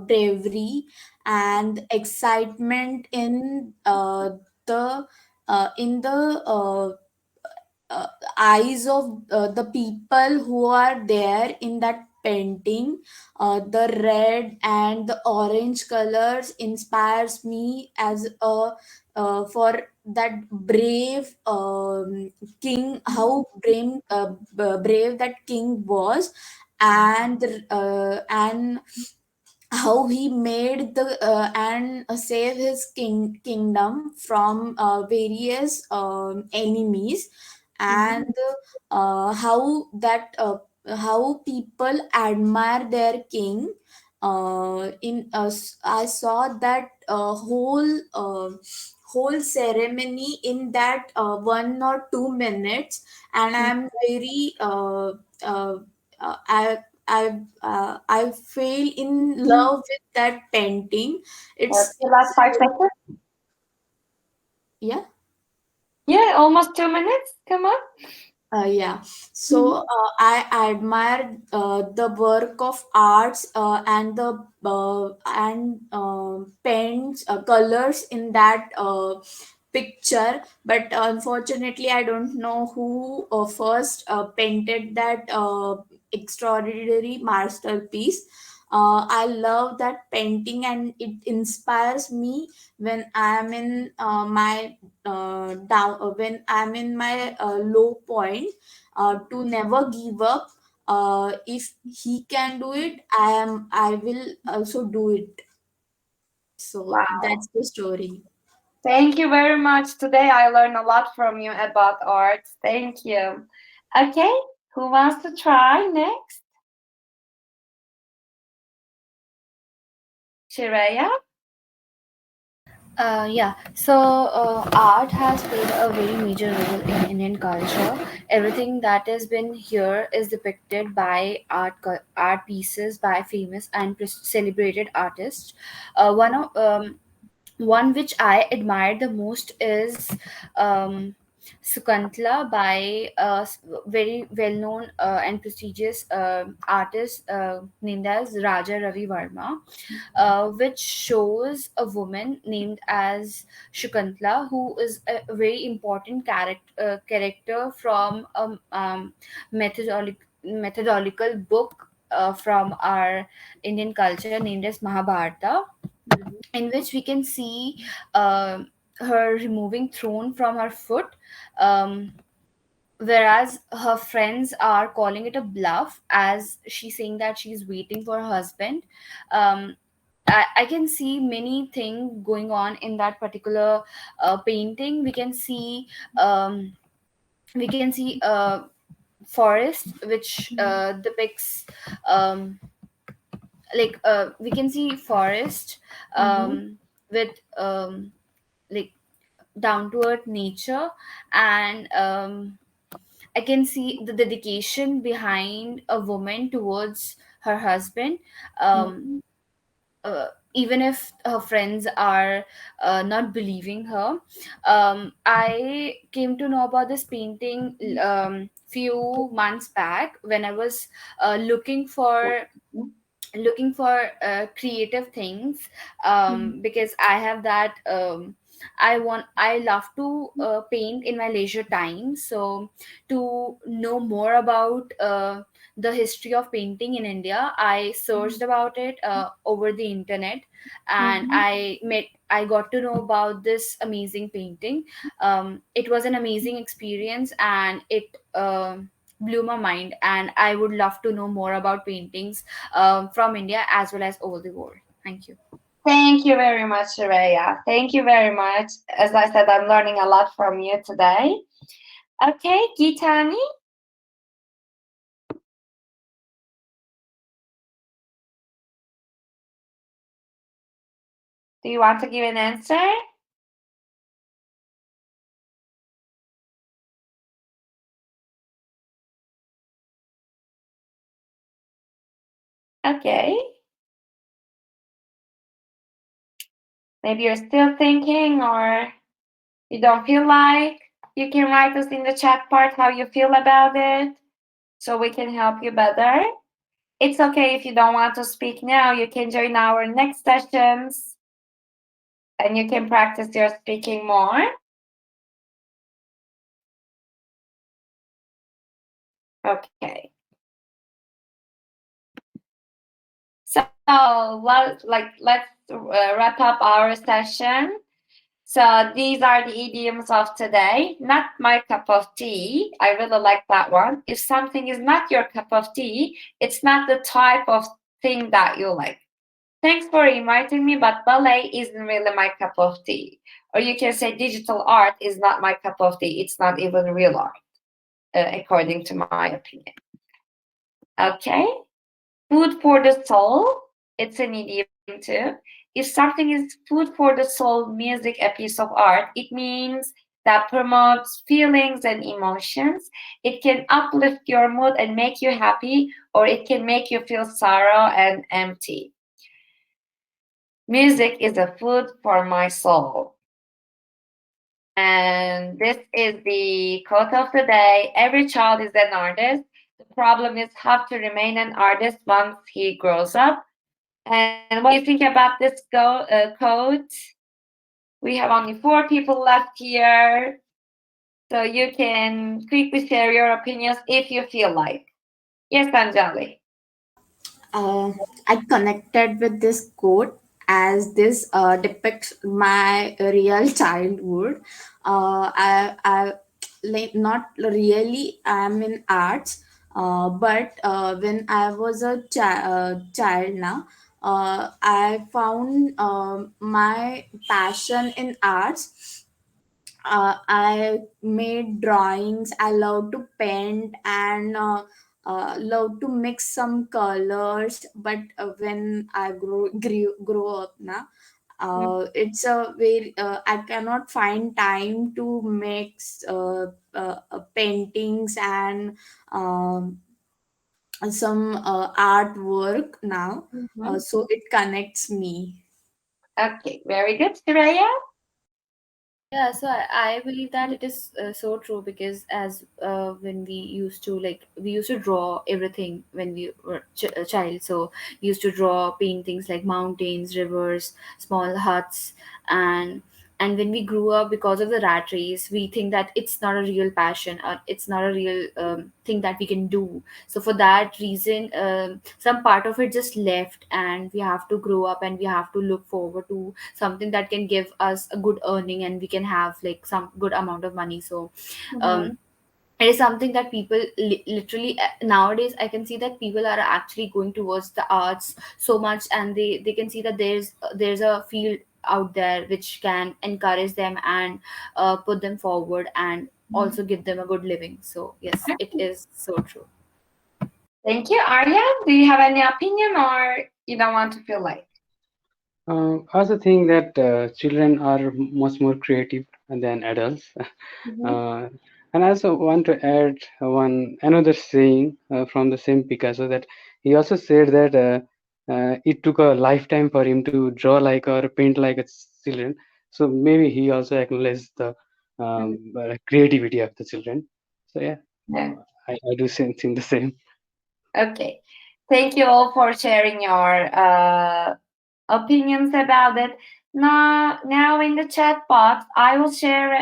bravery and excitement the in the eyes of the people who are there in that painting. The red and the orange colors inspires me as a for that brave king, how brave that king was. And how he made the and save his kingdom from various enemies. And how people admire their king. I saw that whole ceremony in that 1 or 2 minutes, and I'm very I I fell in love with that painting. The last 5 seconds? Yeah. Yeah, almost 2 minutes. Come on. Yeah. So I admire the work of arts and the paints colors in that picture. But unfortunately, I don't know who first painted that extraordinary masterpiece. I love that painting, and it inspires me when I am in my when I'm in my low point, to never give up. If he can do it, I will also do it. So Wow. that's the story. Thank you very much. Today I learned a lot from you about arts. Thank you. Okay, who wants to try next? Shreya? Yeah, so art has played a very major role in Indian culture. Everything that has been here is depicted by art pieces by famous and celebrated artists. One which I admire the most is um, Sukantla by a very well known and prestigious artist named as Raja Ravi Varma, which shows a woman named as Shukantla, who is a very important character from a methodological book from our Indian culture named as Mahabharata, in which we can see uh, her removing throne from her foot, um, whereas her friends are calling it a bluff, as she's saying that she's waiting for her husband. Um, I can see many things going on in that particular painting. We can see forest, which depicts um, we can see forest with like down to earth nature, and I can see the dedication behind a woman towards her husband. um, Even if her friends are not believing her. I came to know about this painting few months back when I was looking for creative things, because I have that I love to paint in my leisure time. So to know more about the history of painting in India, I searched about it over the internet, and I got to know about this amazing painting. It was an amazing experience, and it blew my mind, and I would love to know more about paintings from India as well as over the world. Thank you. Thank you very much, Shreya. Thank you very much. As I said, I'm learning a lot from you today. Okay, Gitani? Do you want to give an answer? Okay. Maybe you're still thinking, or you don't feel like. You can write us in the chat part how you feel about it, so we can help you better. It's okay if you don't want to speak now. You can join our next sessions, and you can practice your speaking more. Okay. So let's wrap up our session. So these are the idioms of today. Not my cup of tea. I really like that one. If something is not your cup of tea, it's not the type of thing that you like. Thanks for inviting me, but ballet isn't really my cup of tea. Or you can say digital art is not my cup of tea. It's not even real art, according to my opinion. Okay. Food for the soul. It's an idiom too. If something is food for the soul, music, a piece of art, it means that promotes feelings and emotions. It can uplift your mood and make you happy, or it can make you feel sorrow and empty. Music is a food for my soul. And this is the quote of the day. Every child is an artist. The problem is how to remain an artist once he grows up. And what do you think about this quote? We have only 4 people left here. So you can quickly share your opinions if you feel like. Yes, Anjali. I connected with this quote as this depicts my real childhood. I like not really I'm in arts, but when I was a child now, I found my passion in arts. I made drawings. I love to paint and love to mix some colors. But when I grow up now, it's a very I cannot find time to mix paintings and some artwork now. So it connects me. Okay, very good. Suraya? Yeah, so I believe that it is so true because as when we used to draw everything when we were a child. So we used to draw paintings like mountains, rivers, small huts, and when we grew up, because of the rat race, we think that it's not a real passion or it's not a real thing that we can do. So for that reason, some part of it just left, and we have to grow up and we have to look forward to something that can give us a good earning and we can have like some good amount of money. So um it is something that people literally nowadays I can see that people are actually going towards the arts so much, and they can see that there's a field out there which can encourage them and put them forward and also give them a good living. So yes, it is so true. Thank you. Arya, do you have any opinion, or you don't want to feel like? I also think that children are much more creative than adults. uh, and I also want to add another saying from the same Picasso, that he also said that it took a lifetime for him to draw like or paint like a children. So maybe he also acknowledged the creativity of the children. So yeah, Yeah. I do think the same. Okay. Thank you all for sharing your opinions about it. Now in the chat box, I will share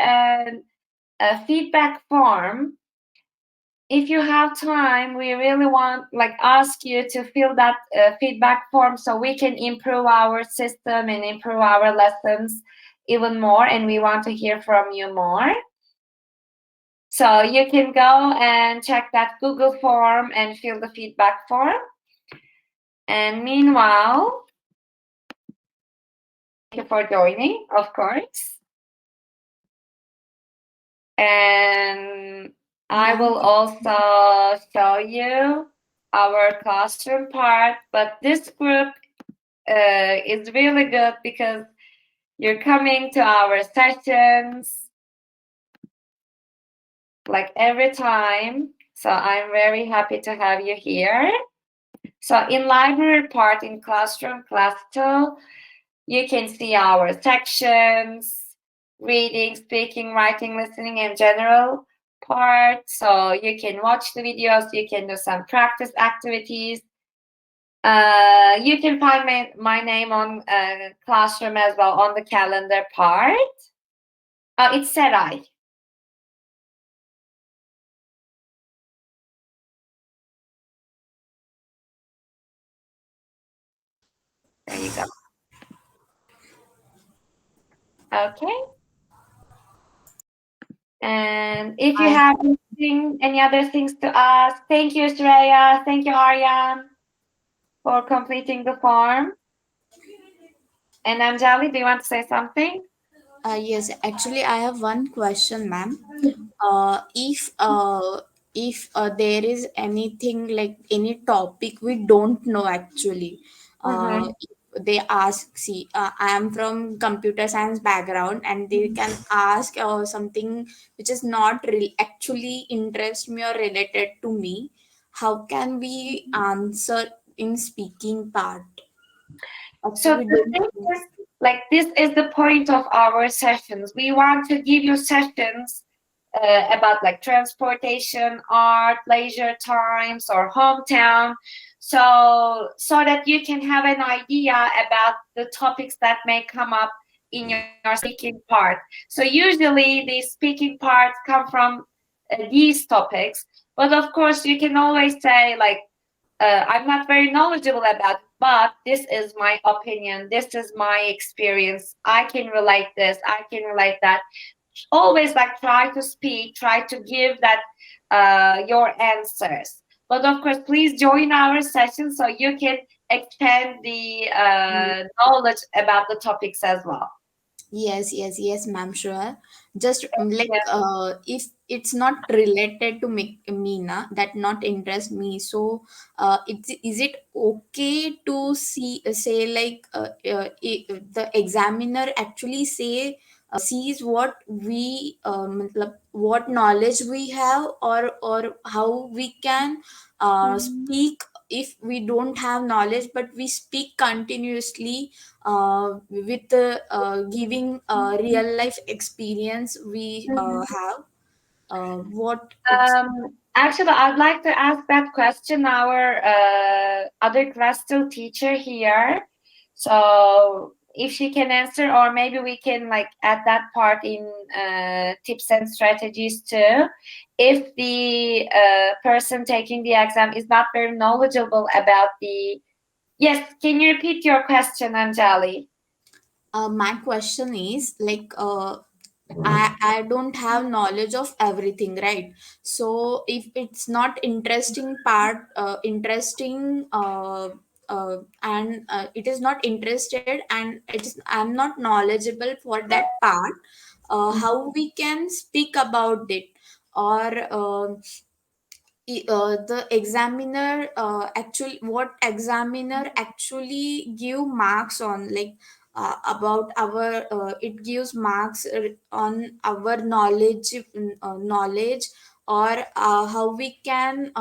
a feedback form. If you have time, we really want ask you to fill that feedback form so we can improve our system and improve our lessons even more, and we want to hear from you more. So you can go and check that Google form and fill the feedback form. And meanwhile, thank you for joining, of course. And I will also show you our classroom part, but this group is really good because you're coming to our sessions like every time. So I'm very happy to have you here. So in library part in classroom, Clasital, you can see our sections, reading, speaking, writing, listening, and general part. So you can watch the videos, you can do some practice activities. You can find my name on classroom as well on the calendar part. It's Serai. There you go. Okay. And if you have any other things to ask, thank you, Shreya. Thank you, Aryan, for completing the form. And Anjali, do you want to say something? Yes, actually, I have one question, ma'am. If there is anything like any topic we don't know actually, Mm-hmm. if they ask. See, I am from computer science background, and they can ask something which is not actually interest me or related to me. How can we answer in speaking part? So Actually, we the don't thing know. is, like, this is the point of our sessions. We want to give you sessions about like transportation, art, leisure times, or hometown, so that you can have an idea about the topics that may come up in your speaking part. So usually the speaking parts come from these topics, but of course you can always say like, I'm not very knowledgeable about it, but this is my opinion. This is my experience. I can relate this. I can relate that. Always like try to speak, try to give that your answers. But of course, please join our session so you can extend the knowledge about the topics as well. Yes, ma'am, sure. Just like Yeah. if it's not related to me, na, that not interest me. So, is it okay to say like the examiner actually sees what we matlab, what knowledge we have, or how we can speak if we don't have knowledge, but we speak continuously with giving real life experience we have. What it's Actually, I'd like to ask that question our other Clasital teacher here. So if she can answer, or maybe we can like add that part in tips and strategies too. If the person taking the exam is not very knowledgeable about the... Yes, can you repeat your question, Anjali? my question is like I don't have knowledge of everything, right? So if it's not interesting part, and it is not interested, and I'm not knowledgeable for that part, how we can speak about it, or the examiner actually what examiner actually give marks on, like about our it gives marks on our knowledge, or how we can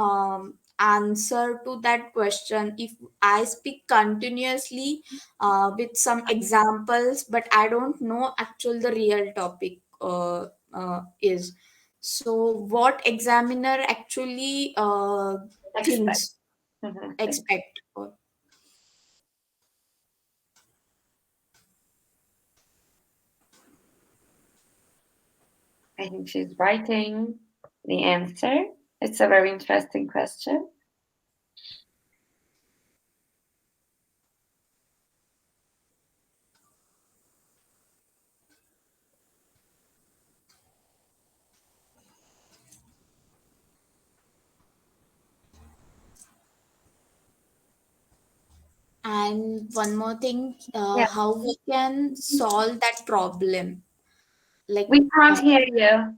answer to that question if I speak continuously with some examples, but I don't know actual the real topic is. So what examiner actually Expect. thinks, Mhm. expect, or I think she's writing the answer. It's a very interesting question. and one more thing, Yeah, how we can solve that problem, like we can't hear you.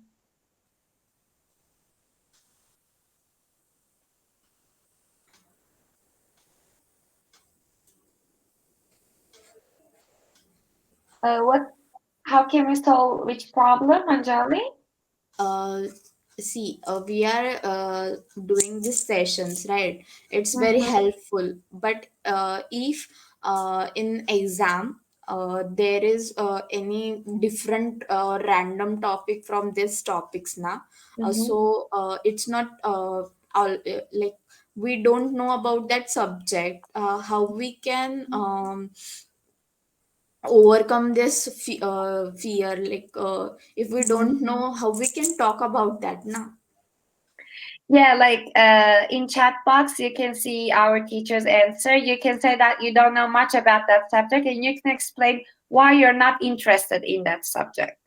How can we solve which problem, Anjali? See, we are doing these sessions, right? It's very Mm-hmm. helpful. But if in exam there is any different random topic from these topics now, Mm-hmm. so it's not like we don't know about that subject. How we can overcome this fear, like if we don't know, how we can talk about that now? Yeah, like in chat box, you can see our teacher's answer. You can say that you don't know much about that subject, and you can explain why you're not interested in that subject.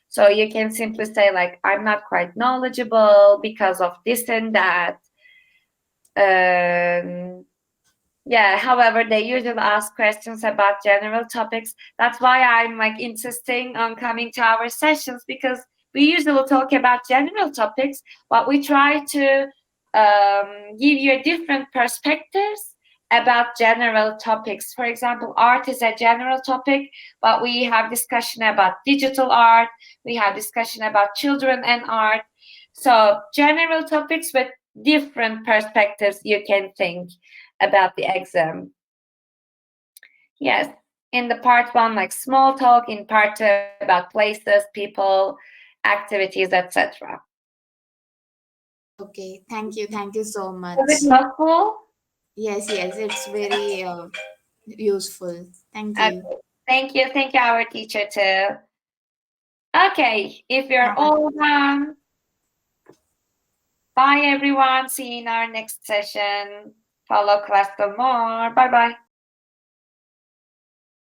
So you can simply say like, I'm not quite knowledgeable because of this and that. Yeah, however, they usually ask questions about general topics. That's why I'm like insisting on coming to our sessions, because we usually talk about general topics, but we try to give you different perspectives about general topics. For example, art is a general topic, but we have discussion about digital art, we have discussion about children and art. So general topics with different perspectives you can think about the exam. Yes, in the part one, like small talk, in part two, about places, people, activities, etc. Okay, thank you so much. Was it helpful? Yes, it's very useful. Thank Okay. you. Thank you, our teacher too. Okay, if you're all done, bye everyone. See you in our next session. Follow Clasital more. Bye bye.